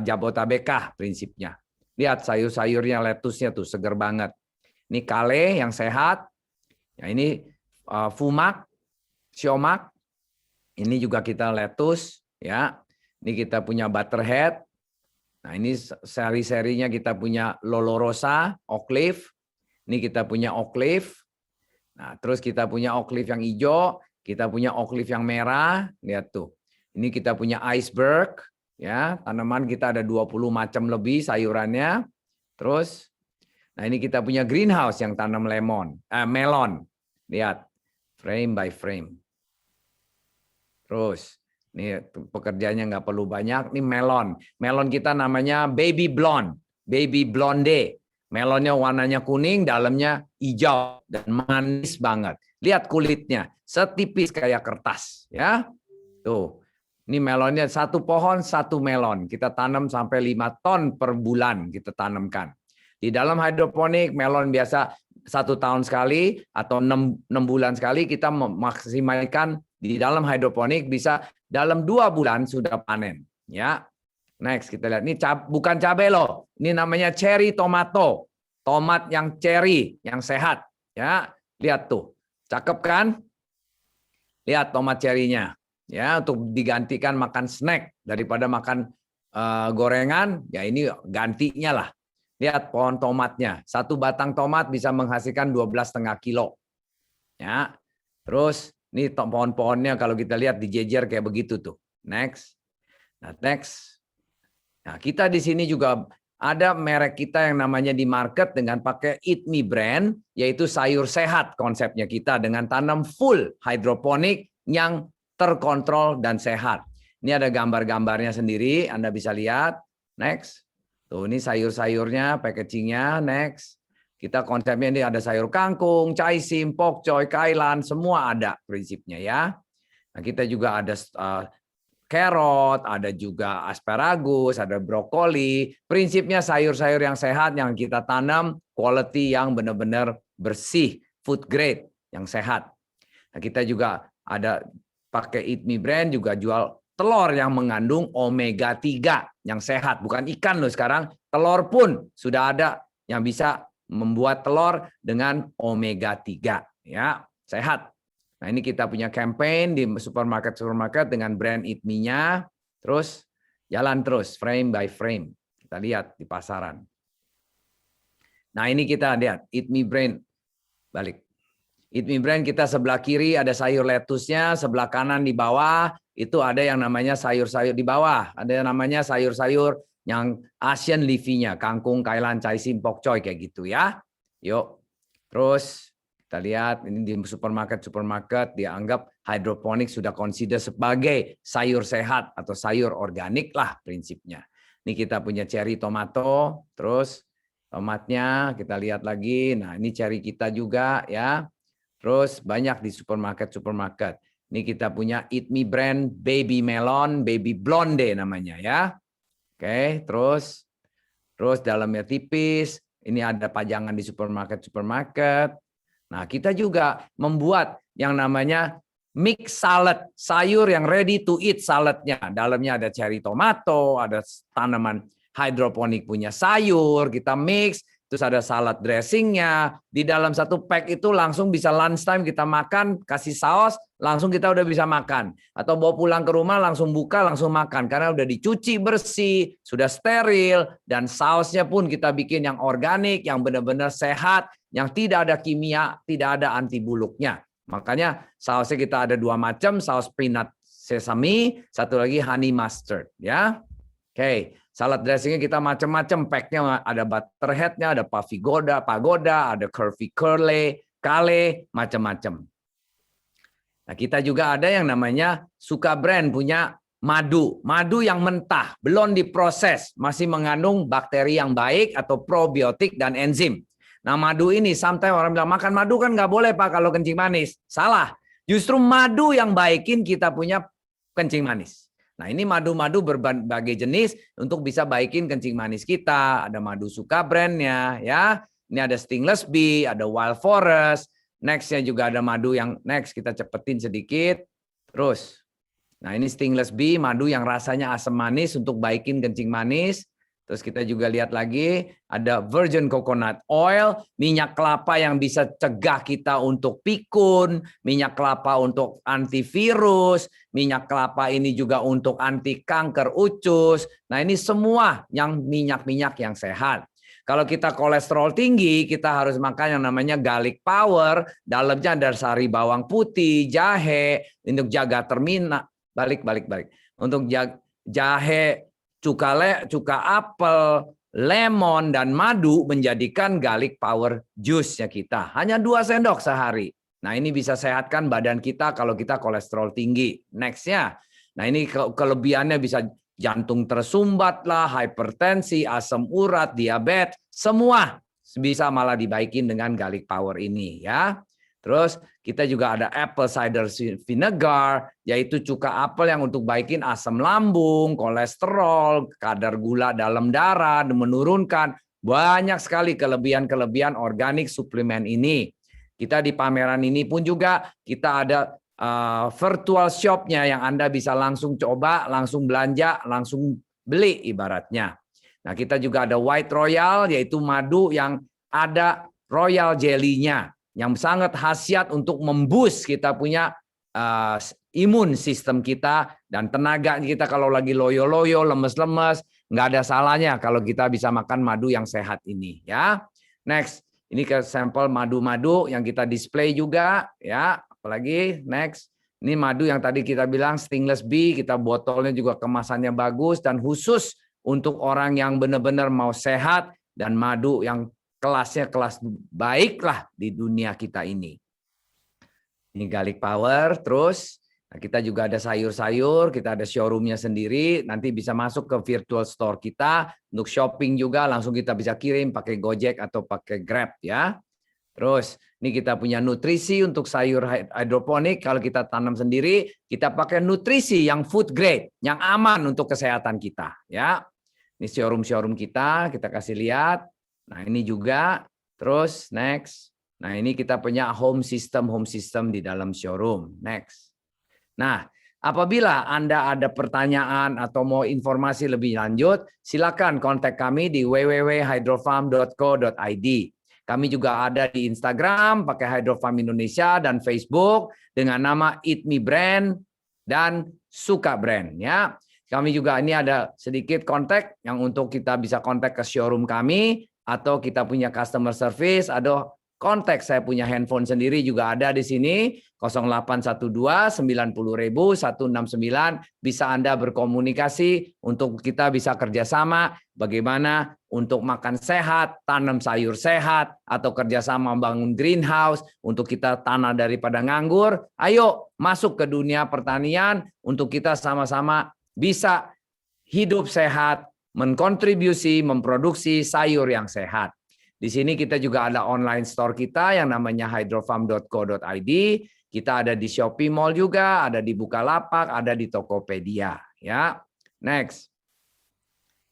B: Jabotabekah prinsipnya. Lihat sayur-sayurnya, lettuce-nya tuh seger banget. Ini kale yang sehat. Ya, ini fumak, siomak. Ini juga kita lettuce, ya. Ini kita punya butterhead. Nah, ini seri-serinya kita punya lolorosa, olive. Ini kita punya olive. Nah, terus kita punya olive yang hijau, kita punya olive yang merah. Lihat tuh. Ini kita punya iceberg, ya. Tanaman kita ada 20 macam lebih sayurannya. Terus nah ini kita punya greenhouse yang tanam melon. Lihat, frame by frame. Terus, ini pekerjaannya nggak perlu banyak. Ini melon. Melon kita namanya baby blonde, baby blonde. Melonnya warnanya kuning, dalamnya hijau dan manis banget. Lihat kulitnya, setipis kayak kertas, ya. Tuh, ini melonnya satu pohon, satu melon. Kita tanam sampai 5 ton per bulan kita tanamkan. Di dalam hidroponik, melon biasa 1 tahun sekali atau 6 bulan sekali kita memaksimalkan di dalam hidroponik bisa dalam 2 bulan sudah panen. Ya, next kita lihat ini bukan cabai loh, ini namanya cherry tomato, tomat yang cherry yang sehat. Ya, lihat tuh, cakep kan? Lihat tomat cherry-nya, ya untuk digantikan makan snack daripada makan gorengan, ya ini gantinya lah. Lihat pohon tomatnya, 1 batang tomat bisa menghasilkan 12,5 kilo. Ya, terus ini pohon-pohonnya kalau kita lihat dijejer kayak begitu tuh. Next. Nah, next. Nah, kita di sini juga ada merek kita yang namanya di market dengan pakai Eat Me brand, yaitu sayur sehat konsepnya kita dengan tanam full hidroponik yang terkontrol dan sehat. Ini ada gambar-gambarnya sendiri, Anda bisa lihat. Next. Tuh, ini sayur-sayurnya, packagingnya. Next. Kita konsepnya ini ada sayur kangkung, caisim, pokcoy, kailan, semua ada prinsipnya ya. Nah, kita juga ada carrot, ada juga asparagus, ada brokoli. Prinsipnya sayur-sayur yang sehat yang kita tanam, quality yang benar-benar bersih, food grade yang sehat. Nah, kita juga ada pakai Eat Me brand juga jual telur yang mengandung omega 3 yang sehat, bukan ikan loh sekarang, telur pun sudah ada yang bisa membuat telur dengan omega 3 ya, sehat. Nah, ini kita punya campaign di supermarket dengan brand Eat Me-nya. Terus jalan terus frame by frame. Kita lihat di pasaran. Nah, ini kita lihat Eat Me brand. Balik. Eat Me brand kita sebelah kiri ada sayur lettuce-nya, sebelah kanan di bawah itu ada yang namanya sayur-sayur di bawah, ada yang namanya sayur-sayur yang Asian leafy-nya, kangkung, kailan, caisim, pokcoy kayak gitu ya. Yuk. Terus kita lihat ini di supermarket dianggap hidroponik sudah consider sebagai sayur sehat atau sayur organik lah prinsipnya. Ini kita punya cherry tomato, terus tomatnya kita lihat lagi. Nah, ini cherry kita juga ya. Terus banyak di supermarket. Ini kita punya Eat Me brand baby melon, baby blonde namanya ya. Oke, terus dalamnya tipis. Ini ada pajangan di supermarket. Nah, kita juga membuat yang namanya mix salad, sayur yang ready to eat saladnya. Dalamnya ada cherry tomato, ada tanaman hidroponik punya sayur, kita mix. Terus ada salad dressingnya. Di dalam satu pack itu langsung bisa lunchtime kita makan, kasih saus, langsung kita udah bisa makan. Atau bawa pulang ke rumah langsung buka, langsung makan. Karena udah dicuci bersih, sudah steril, dan sausnya pun kita bikin yang organik, yang benar-benar sehat, yang tidak ada kimia, tidak ada anti buluknya. Makanya sausnya kita ada 2 macam, saus peanut sesame, satu lagi honey mustard. Ya, oke. Salad dressingnya kita macam-macam, packnya ada butterheadnya, ada pagoda, ada curvy kale, macam-macam. Nah, kita juga ada yang namanya Suka brand punya madu yang mentah, belum diproses, masih mengandung bakteri yang baik atau probiotik dan enzim. Nah, madu ini sometimes orang bilang makan madu kan nggak boleh Pak kalau kencing manis. Salah. Justru madu yang baikin kita punya kencing manis. Nah, ini madu-madu berbagai jenis untuk bisa baikin kencing manis kita. Ada madu suka brandnya, ya. Ini ada Stingless Bee, ada Wild Forest. Nextnya juga ada madu yang next kita cepetin sedikit. Terus, nah ini Stingless Bee, madu yang rasanya asam manis untuk baikin kencing manis. Terus kita juga lihat lagi ada virgin coconut oil, minyak kelapa yang bisa cegah kita untuk pikun, minyak kelapa untuk antivirus, minyak kelapa ini juga untuk anti kanker usus. Nah, ini semua yang minyak-minyak yang sehat. Kalau kita kolesterol tinggi, kita harus makan yang namanya garlic power, dalamnya ada sari bawang putih, jahe untuk jaga termina, balik. Untuk jahe, cuka apel, lemon, dan madu menjadikan garlic power juice-nya kita. Hanya 2 sendok sehari. Nah, ini bisa sehatkan badan kita kalau kita kolesterol tinggi. Next-nya. Nah, ini kelebihannya bisa jantung tersumbat lah, hipertensi, asam urat, diabetes, semua bisa malah dibaikin dengan garlic power ini, ya. Terus kita juga ada apple cider vinegar, yaitu cuka apel yang untuk baikin asam lambung, kolesterol, kadar gula dalam darah, menurunkan. Banyak sekali kelebihan-kelebihan organik suplemen ini. Kita di pameran ini pun juga kita ada virtual shop-nya yang Anda bisa langsung coba, langsung belanja, langsung beli ibaratnya. Nah, kita juga ada White Royal, yaitu madu yang ada royal jelly-nya, yang sangat khasiat untuk memboost kita punya imun sistem kita dan tenaga kita kalau lagi loyo-loyo, lemes-lemes, nggak ada salahnya kalau kita bisa makan madu yang sehat ini, ya. Next, ini ke sampel madu-madu yang kita display juga, ya. Apalagi next, ini madu yang tadi kita bilang Stingless Bee, kita botolnya juga kemasannya bagus dan khusus untuk orang yang benar-benar mau sehat dan madu yang kelasnya kelas baik lah di dunia kita ini. Ini garlic power, terus nah kita juga ada sayur-sayur, kita ada showroomnya sendiri, nanti bisa masuk ke virtual store kita, untuk shopping juga langsung kita bisa kirim pakai Gojek atau pakai Grab, ya. Terus ini kita punya nutrisi untuk sayur hidroponik, kalau kita tanam sendiri, kita pakai nutrisi yang food grade, yang aman untuk kesehatan kita, ya. Ini showroom kita kasih lihat. Nah, ini juga. Terus next. Nah, ini kita punya home system di dalam showroom. Next. Nah, apabila Anda ada pertanyaan atau mau informasi lebih lanjut, silakan kontak kami di www.hydrofarm.co.id. Kami juga ada di Instagram pakai Hydrofarm Indonesia dan Facebook dengan nama Eat Me Brand dan Suka Brand, ya. Kami juga ini ada sedikit kontak yang untuk kita bisa kontak ke showroom kami atau kita punya customer service, ada kontak saya punya handphone sendiri juga ada di sini 0812 90.000 169, bisa Anda berkomunikasi untuk kita bisa kerjasama bagaimana untuk makan sehat, tanam sayur sehat, atau kerjasama bangun greenhouse untuk kita tanah daripada nganggur. Ayo masuk ke dunia pertanian untuk kita sama-sama bisa hidup sehat, menkontribusi, memproduksi sayur yang sehat. Di sini kita juga ada online store kita yang namanya hydrofarm.co.id. Kita ada di Shopee Mall juga, ada di Bukalapak, ada di Tokopedia. Ya, next.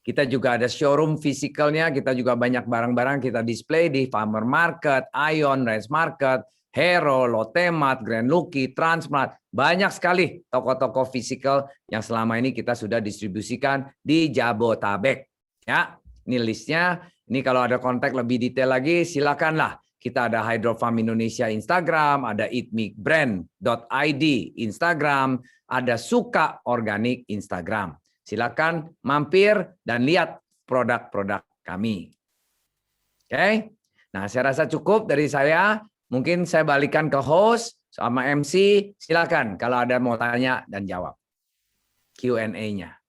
B: Kita juga ada showroom fisikalnya. Kita juga banyak barang-barang kita display di Farmer Market, Ion, Range Market, Hero, Lotemat, Grand Lucky, Transmart. Banyak sekali toko-toko fisikal yang selama ini kita sudah distribusikan di Jabotabek. Ya, ini listnya. Ini kalau ada kontak lebih detail lagi, silakanlah. Kita ada Hydrofarm Indonesia Instagram, ada eatmebrand.id Instagram, ada Suka Organik Instagram. Silakan mampir dan lihat produk-produk kami. Oke, nah saya rasa cukup dari saya. Mungkin saya balikan ke host sama MC. Silakan kalau ada mau tanya dan jawab. Q&A-nya.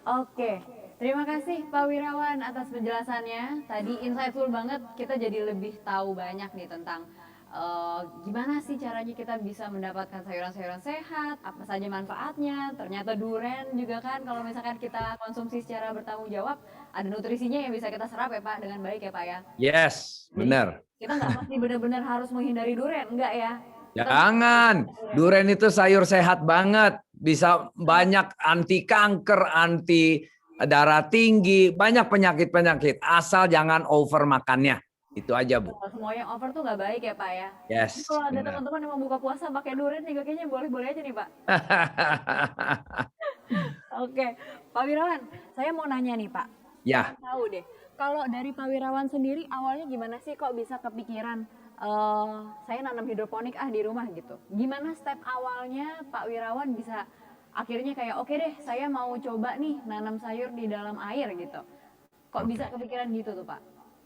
A: Oke, terima kasih Pak Wirawan atas penjelasannya. Tadi insightful banget, kita jadi lebih tahu banyak nih tentang gimana sih caranya kita bisa mendapatkan sayuran-sayuran sehat, apa saja manfaatnya. Ternyata durian juga kan kalau misalkan kita konsumsi secara bertanggung jawab, ada nutrisinya yang bisa kita serap ya Pak dengan baik ya Pak ya.
B: Yes, benar.
A: Kita nggak pasti benar-benar harus menghindari durian, enggak ya?
B: Jangan. Duren itu sayur sehat banget. Bisa banyak anti kanker, anti darah tinggi, banyak penyakit-penyakit. Asal jangan over makannya. Itu aja, Bu.
A: Kalau semua yang over tuh nggak baik ya Pak ya. Tapi
B: Yes,
A: kalau ada
B: benar.
A: teman-teman yang mau buka puasa pakai durian juga kayaknya boleh-boleh aja nih Pak. Oke, Pak Wirawan, saya mau nanya nih Pak.
B: Ya,
A: Tahu deh, kalau dari Pak Wirawan sendiri awalnya gimana sih kok bisa kepikiran saya nanam hidroponik di rumah gitu. Gimana step awalnya Pak Wirawan bisa akhirnya kayak oke deh saya mau coba nih nanam sayur di dalam air gitu. Kok bisa kepikiran gitu tuh Pak?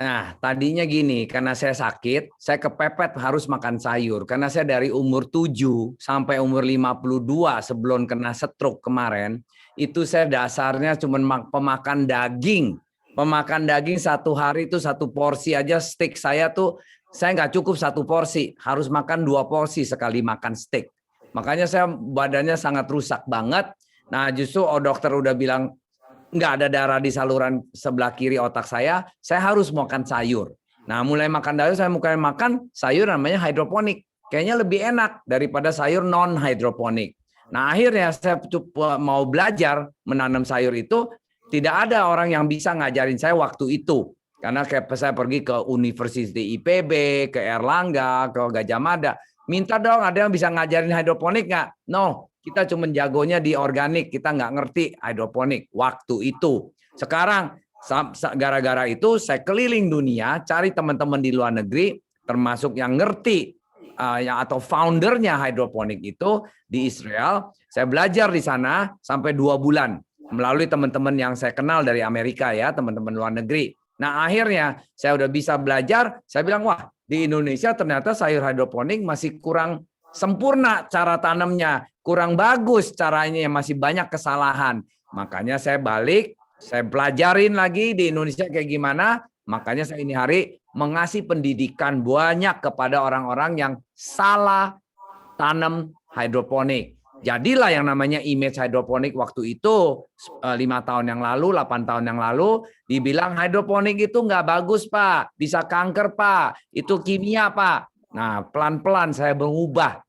B: nah, tadinya gini, karena saya sakit, saya kepepet harus makan sayur. Karena saya dari umur 7 sampai umur 52 sebelum kena stroke kemarin, itu saya dasarnya cuma pemakan daging. Pemakan daging satu hari itu satu porsi aja steak saya tuh, saya nggak cukup satu porsi, harus makan 2 porsi sekali makan steak. Makanya saya badannya sangat rusak banget. Nah justru dokter udah bilang, nggak ada darah di saluran sebelah kiri otak saya harus makan sayur. Nah, mulai makan sayur, saya mulai makan sayur namanya hidroponik. Kayaknya lebih enak daripada sayur non-hidroponik. Nah, akhirnya saya mau belajar menanam sayur itu, tidak ada orang yang bisa ngajarin saya waktu itu. Karena saya pergi ke Universitas IPB, ke Erlangga, ke Gajah Mada. Minta dong, ada yang bisa ngajarin hidroponik nggak? No. Kita cuma jagonya di organik, kita nggak ngerti hidroponik waktu itu. Sekarang gara-gara itu saya keliling dunia, cari teman-teman di luar negeri, termasuk yang ngerti atau foundernya hidroponik itu di Israel. Saya belajar di sana sampai 2 bulan melalui teman-teman yang saya kenal dari Amerika ya, teman-teman luar negeri. Nah akhirnya saya udah bisa belajar, saya bilang wah di Indonesia ternyata sayur hidroponik masih kurang sempurna cara tanamnya, kurang bagus caranya, masih banyak kesalahan. Makanya saya balik, saya pelajarin lagi di Indonesia kayak gimana. Makanya saya ini hari mengasih pendidikan banyak kepada orang-orang yang salah tanam hidroponik. Jadilah yang namanya image hidroponik waktu itu 5 tahun yang lalu, 8 tahun yang lalu dibilang hidroponik itu nggak bagus Pak, bisa kanker Pak, itu kimia Pak. Nah pelan-pelan saya berubah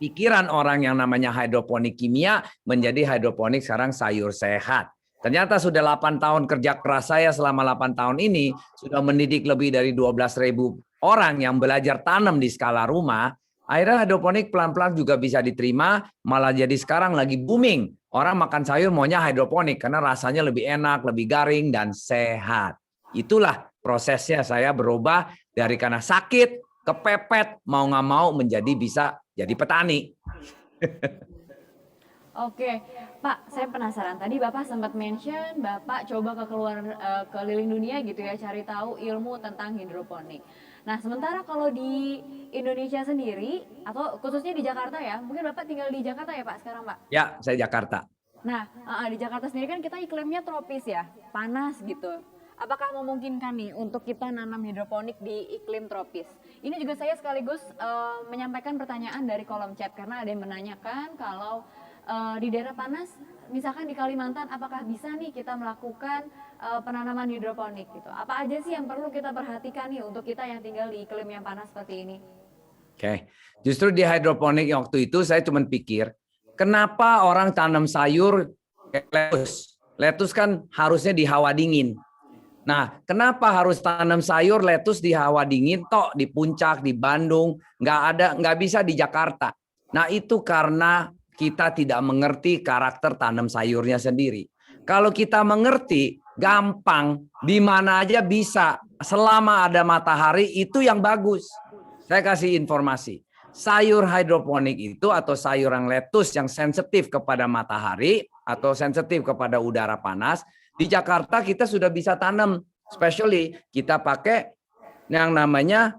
B: pikiran orang yang namanya hidroponik kimia menjadi hidroponik sekarang sayur sehat. Ternyata sudah 8 tahun kerja keras saya selama 8 tahun ini sudah mendidik lebih dari 12.000 orang yang belajar tanam di skala rumah. Akhirnya hidroponik pelan-pelan juga bisa diterima, malah jadi sekarang lagi booming. Orang makan sayur maunya hidroponik karena rasanya lebih enak, lebih garing, dan sehat. Itulah prosesnya saya berubah dari karena sakit, kepepet, mau nggak mau menjadi bisa jadi petani.
A: Oke, Pak, saya penasaran. Tadi Bapak sempat mention, Bapak coba keliling dunia gitu ya, cari tahu ilmu tentang hidroponik. Nah, sementara kalau di Indonesia sendiri, atau khususnya di Jakarta ya, mungkin Bapak tinggal di Jakarta ya Pak sekarang Pak?
B: Ya, saya Jakarta.
A: Nah, di Jakarta sendiri kan kita iklimnya tropis ya, panas gitu. Apakah memungkinkan nih untuk kita nanam hidroponik di iklim tropis? Ini juga saya sekaligus menyampaikan pertanyaan dari kolom chat karena ada yang menanyakan kalau di daerah panas, misalkan di Kalimantan, apakah bisa nih kita melakukan penanaman hidroponik gitu? Apa aja sih yang perlu kita perhatikan nih untuk kita yang tinggal di iklim yang panas seperti ini?
B: Oke, justru di hidroponik waktu itu saya cuma pikir, kenapa orang tanam sayur lettuce? Lettuce kan harusnya di hawa dingin. Nah, kenapa harus tanam sayur lettuce di hawa dingin? Tok di puncak, di Bandung, nggak bisa di Jakarta. Nah, itu karena kita tidak mengerti karakter tanam sayurnya sendiri. Kalau kita mengerti, gampang, di mana aja bisa. Selama ada matahari, itu yang bagus. Saya kasih informasi. Sayur hidroponik itu atau sayuran lettuce yang sensitif kepada matahari atau sensitif kepada udara panas, di Jakarta kita sudah bisa tanam. Especially kita pakai yang namanya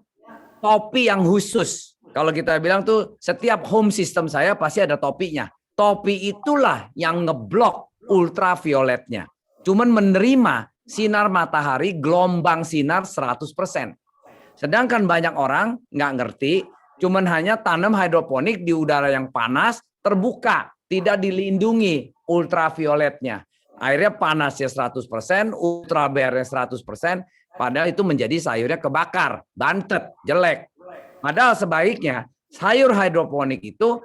B: topi yang khusus. Kalau kita bilang tuh setiap home system saya pasti ada topinya. Topi itulah yang ngeblok ultravioletnya. Cuman menerima sinar matahari, gelombang sinar 100%. Sedangkan banyak orang nggak ngerti, cuman hanya tanam hidroponik di udara yang panas, terbuka, tidak dilindungi ultravioletnya. Akhirnya panasnya 100%, ultravioletnya 100%, padahal itu menjadi sayurnya kebakar, bantet, jelek. Padahal sebaiknya sayur hidroponik itu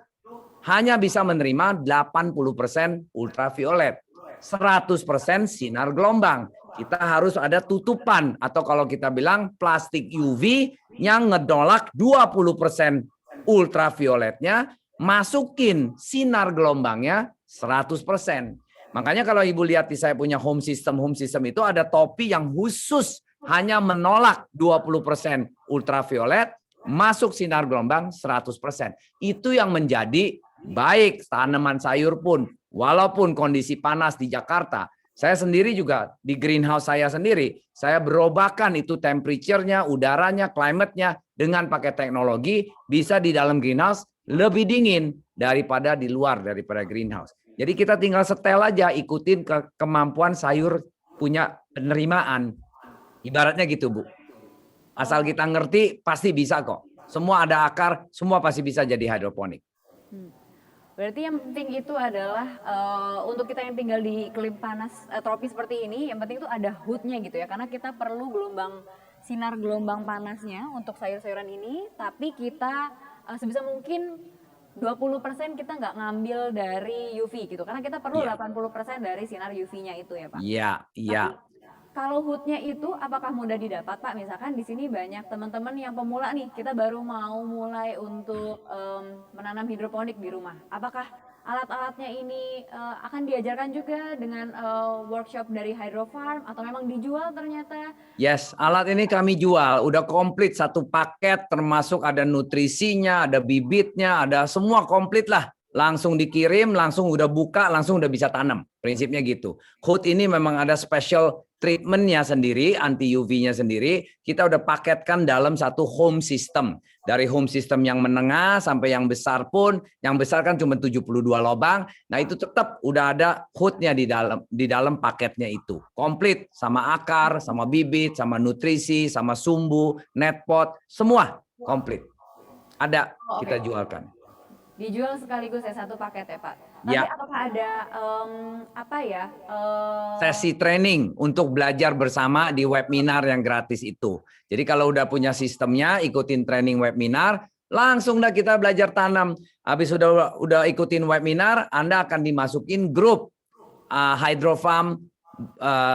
B: hanya bisa menerima 80% ultraviolet, 100% sinar gelombang. Kita harus ada tutupan atau kalau kita bilang plastik UV yang ngedolak 20% ultravioletnya, masukin sinar gelombangnya 100%. Makanya kalau Ibu lihat di saya punya home system itu ada topi yang khusus hanya menolak 20% ultraviolet, masuk sinar gelombang 100%. Itu yang menjadi baik tanaman sayur pun, walaupun kondisi panas di Jakarta, saya sendiri juga di greenhouse saya sendiri, saya berubahkan itu temperature-nya, udaranya, climate-nya dengan pakai teknologi, bisa di dalam greenhouse lebih dingin daripada di luar daripada greenhouse. Jadi kita tinggal setel aja, ikutin kemampuan sayur punya penerimaan. Ibaratnya gitu, Bu. Asal kita ngerti, pasti bisa kok. Semua ada akar, semua pasti bisa jadi hidroponik.
A: Berarti yang penting itu adalah untuk kita yang tinggal di iklim panas tropis seperti ini, yang penting itu ada hoodnya gitu ya, karena kita perlu sinar gelombang panasnya untuk sayur-sayuran ini, tapi kita sebisa mungkin 20% kita nggak ngambil dari UV gitu, karena kita perlu 80% dari sinar UV-nya itu ya Pak.
B: Iya, iya.
A: Kalau hoodnya itu apakah mudah didapat Pak? Misalkan di sini banyak teman-teman yang pemula nih, kita baru mau mulai untuk menanam hidroponik di rumah. Apakah alat-alatnya ini akan diajarkan juga dengan workshop dari Hydro Farm atau memang dijual ternyata?
B: Yes, alat ini kami jual, udah komplit satu paket, termasuk ada nutrisinya, ada bibitnya, ada semua komplit lah. Langsung dikirim, langsung udah buka, langsung udah bisa tanam. Prinsipnya gitu. Hood ini memang ada special treatmentnya sendiri, anti UV-nya sendiri. Kita udah paketkan dalam satu home system. Dari home system yang menengah sampai yang besar pun, yang besar kan cuma 72 lubang. Nah itu tetap udah ada hood-nya di dalam paketnya itu. Komplit sama akar, sama bibit, sama nutrisi, sama sumbu, net pot, semua komplit. Ada, kita jualkan.
A: Dijual sekaligus ya satu paket ya Pak. Tapi
B: Ya.
A: apakah ada
B: Sesi training untuk belajar bersama di webinar yang gratis itu. Jadi kalau udah punya sistemnya, ikutin training webinar, langsung dah kita belajar tanam. Habis udah ikutin webinar, Anda akan dimasukin grup Hydro Farm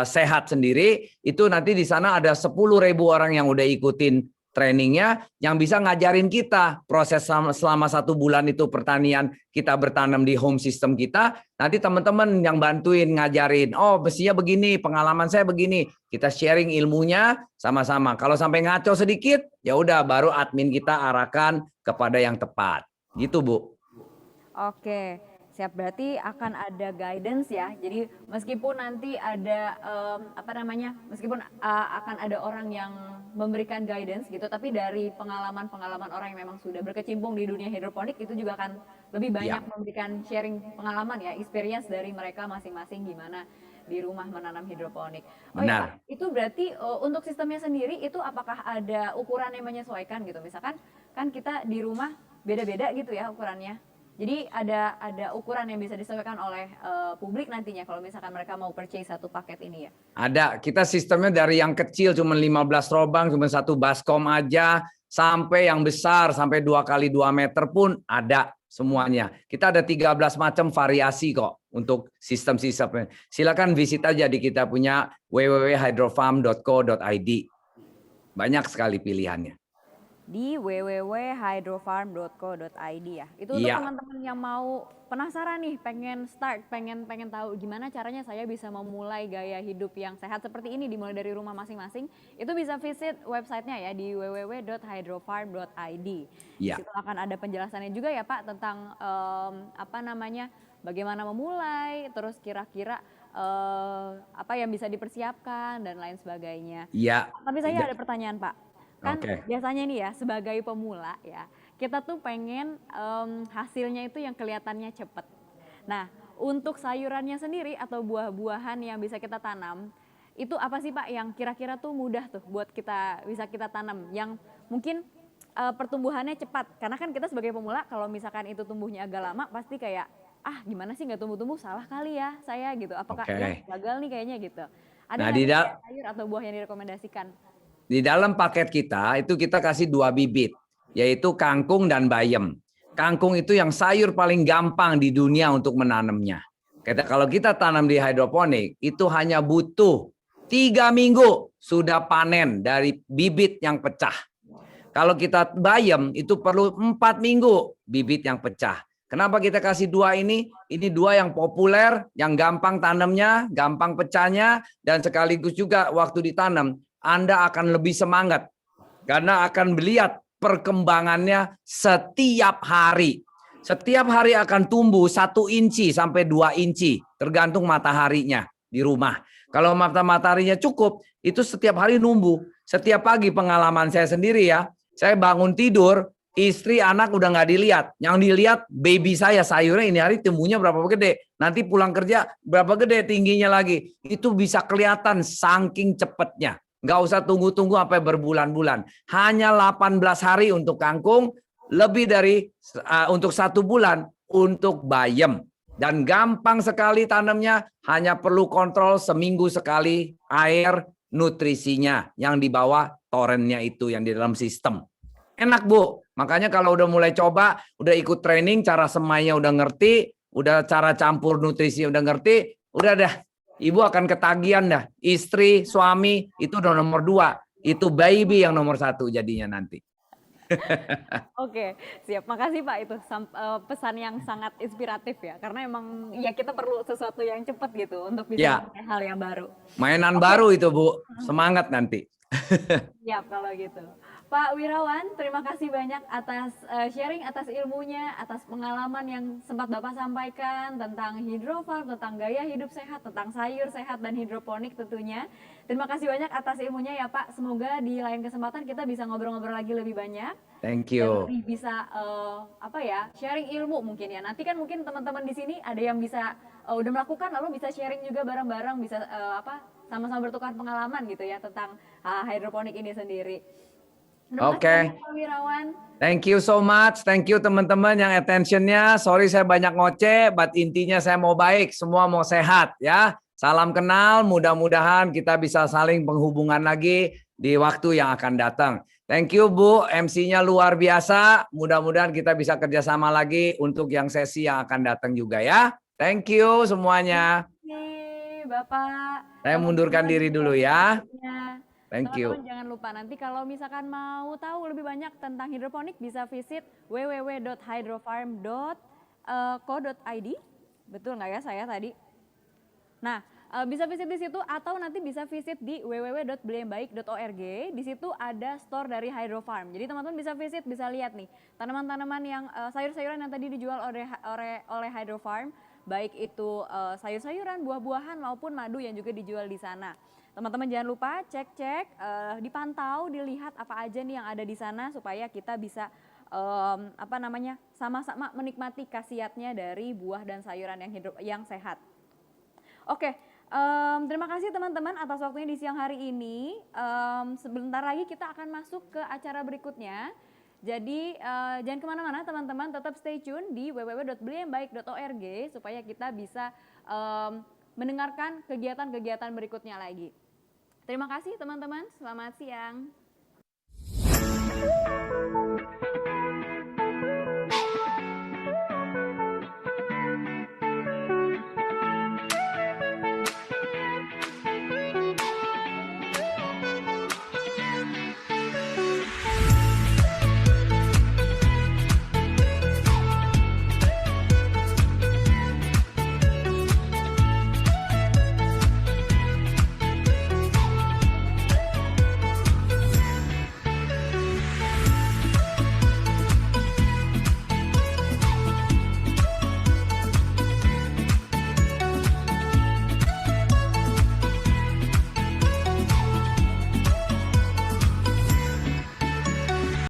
B: sehat sendiri. Itu nanti di sana ada 10.000 orang yang udah ikutin trainingnya, yang bisa ngajarin kita proses selama 1 bulan itu pertanian kita bertanam di home system kita. Nanti teman-teman yang bantuin ngajarin, oh besinya begini, pengalaman saya begini. Kita sharing ilmunya sama-sama. Kalau sampai ngaco sedikit, ya udah baru admin kita arahkan kepada yang tepat. Gitu Bu.
A: Oke, siap, berarti akan ada guidance ya. Jadi meskipun nanti ada meskipun akan ada orang yang memberikan guidance gitu, tapi dari pengalaman-pengalaman orang yang memang sudah berkecimpung di dunia hidroponik itu juga akan lebih banyak memberikan sharing pengalaman ya, experience dari mereka masing-masing gimana di rumah menanam hidroponik. Oh
B: Benar.
A: ya Pak, itu berarti untuk sistemnya sendiri itu apakah ada ukuran yang menyesuaikan gitu? Misalkan kan kita di rumah beda-beda gitu ya ukurannya. Jadi ada ukuran yang bisa disesuaikan oleh publik nantinya kalau misalkan mereka mau purchase satu paket ini ya.
B: Ada, kita sistemnya dari yang kecil cuma 15 lubang, cuma 1 baskom aja, sampai yang besar sampai 2 kali 2 meter pun ada semuanya. Kita ada 13 macam variasi kok untuk sistem-sistemnya. Silakan visit aja di kita punya www.hydrofarm.co.id. Banyak sekali pilihannya.
A: Di www.hydrofarm.co.id ya. Itu untuk teman-teman yang mau penasaran nih, pengen start, pengen tahu gimana caranya saya bisa memulai gaya hidup yang sehat seperti ini dimulai dari rumah masing-masing. Itu bisa visit websitenya ya di www.hydrofarm.id. Di situ akan ada penjelasannya juga ya Pak tentang bagaimana memulai, terus kira-kira apa yang bisa dipersiapkan dan lain sebagainya.
B: Iya.
A: Tapi saya ada pertanyaan Pak. Kan biasanya nih ya sebagai pemula ya, kita tuh pengen hasilnya itu yang kelihatannya cepet. Nah untuk sayurannya sendiri atau buah-buahan yang bisa kita tanam, itu apa sih Pak yang kira-kira tuh mudah tuh buat bisa kita tanam, yang mungkin pertumbuhannya cepat? Karena kan kita sebagai pemula kalau misalkan itu tumbuhnya agak lama pasti kayak, gimana sih nggak tumbuh-tumbuh, salah kali ya saya gitu, apakah ya gagal nih kayaknya gitu. Ada sayur atau buah yang direkomendasikan?
B: Di dalam paket kita itu kita kasih 2 bibit. yaitu kangkung dan bayam. Kangkung itu yang sayur paling gampang di dunia untuk menanamnya. Kalau kita tanam di hidroponik, itu hanya butuh 3 minggu sudah panen dari bibit yang pecah. Kalau kita bayam, itu perlu 4 minggu bibit yang pecah. Kenapa kita kasih dua ini? Ini dua yang populer, yang gampang tanamnya, gampang pecahnya, dan sekaligus juga waktu ditanam, Anda akan lebih semangat. Karena akan melihat perkembangannya setiap hari. Setiap hari akan tumbuh 1 inci sampai 2 inci, tergantung mataharinya di rumah. Kalau mataharinya cukup, itu setiap hari numbuh. Setiap pagi pengalaman saya sendiri ya, saya bangun tidur, istri anak udah nggak dilihat. Yang dilihat baby saya, sayurnya ini hari tumbuhnya berapa gede. Nanti pulang kerja berapa gede tingginya lagi. Itu bisa kelihatan saking cepatnya. Nggak usah tunggu-tunggu sampai berbulan-bulan. Hanya 18 hari untuk kangkung, lebih dari untuk 1 bulan untuk bayam. Dan gampang sekali tanamnya, hanya perlu kontrol seminggu sekali air nutrisinya yang di bawah torennya itu yang di dalam sistem. Enak Bu, makanya kalau udah mulai coba, udah ikut training, cara semainya udah ngerti, udah cara campur nutrisi udah ngerti, udah dah. Ibu akan ketagihan dah. Istri, suami itu udah nomor 2. Itu baby yang nomor 1 jadinya nanti.
A: Oke, siap. Makasih Pak, itu pesan yang sangat inspiratif ya. Karena emang ya kita perlu sesuatu yang cepat gitu untuk bisa melakukan hal yang baru.
B: Mainan baru itu Bu, semangat nanti.
A: Siap kalau gitu. Pak Wirawan, terima kasih banyak atas sharing, atas ilmunya, atas pengalaman yang sempat Bapak sampaikan tentang hidrofarm, tentang gaya hidup sehat, tentang sayur sehat dan hidroponik tentunya. Terima kasih banyak atas ilmunya ya Pak. Semoga di lain kesempatan kita bisa ngobrol-ngobrol lagi lebih banyak.
B: Thank you.
A: Dan lebih bisa sharing ilmu mungkin ya. Nanti kan mungkin teman-teman di sini ada yang bisa udah melakukan, lalu bisa sharing juga bareng-bareng, bisa sama-sama bertukar pengalaman gitu ya tentang hidroponik ini sendiri.
B: Oke. Thank you so much. Thank you teman-teman yang attentionnya. Sorry saya banyak ngoceh, but intinya saya mau baik, semua mau sehat ya. Salam kenal, mudah-mudahan kita bisa saling penghubungan lagi di waktu yang akan datang. Thank you Bu, MC-nya luar biasa. Mudah-mudahan kita bisa kerjasama lagi untuk yang sesi yang akan datang juga ya. Thank you semuanya.
A: Bapak.
B: Saya mundurkan diri dulu ya. Thank you.
A: Teman-teman jangan lupa nanti kalau misalkan mau tahu lebih banyak tentang hidroponik bisa visit www.hydrofarm.co.id. Betul nggak ya saya tadi? Nah, bisa visit di situ atau nanti bisa visit di www.beliembaik.org. Di situ ada store dari Hydrofarm. Jadi teman-teman bisa visit, bisa lihat nih tanaman-tanaman yang sayur-sayuran yang tadi dijual oleh Hydrofarm, baik itu sayur-sayuran, buah-buahan maupun madu yang juga dijual di sana. Teman-teman jangan lupa cek-cek, dipantau, dilihat apa aja nih yang ada di sana supaya kita bisa sama-sama menikmati khasiatnya dari buah dan sayuran yang sehat. Oke, terima kasih teman-teman atas waktunya di siang hari ini. Sebentar lagi kita akan masuk ke acara berikutnya. Jadi jangan kemana-mana teman-teman, tetap stay tune di www.beliembaik.org supaya kita bisa mendengarkan kegiatan-kegiatan berikutnya lagi. Terima kasih teman-teman, selamat siang.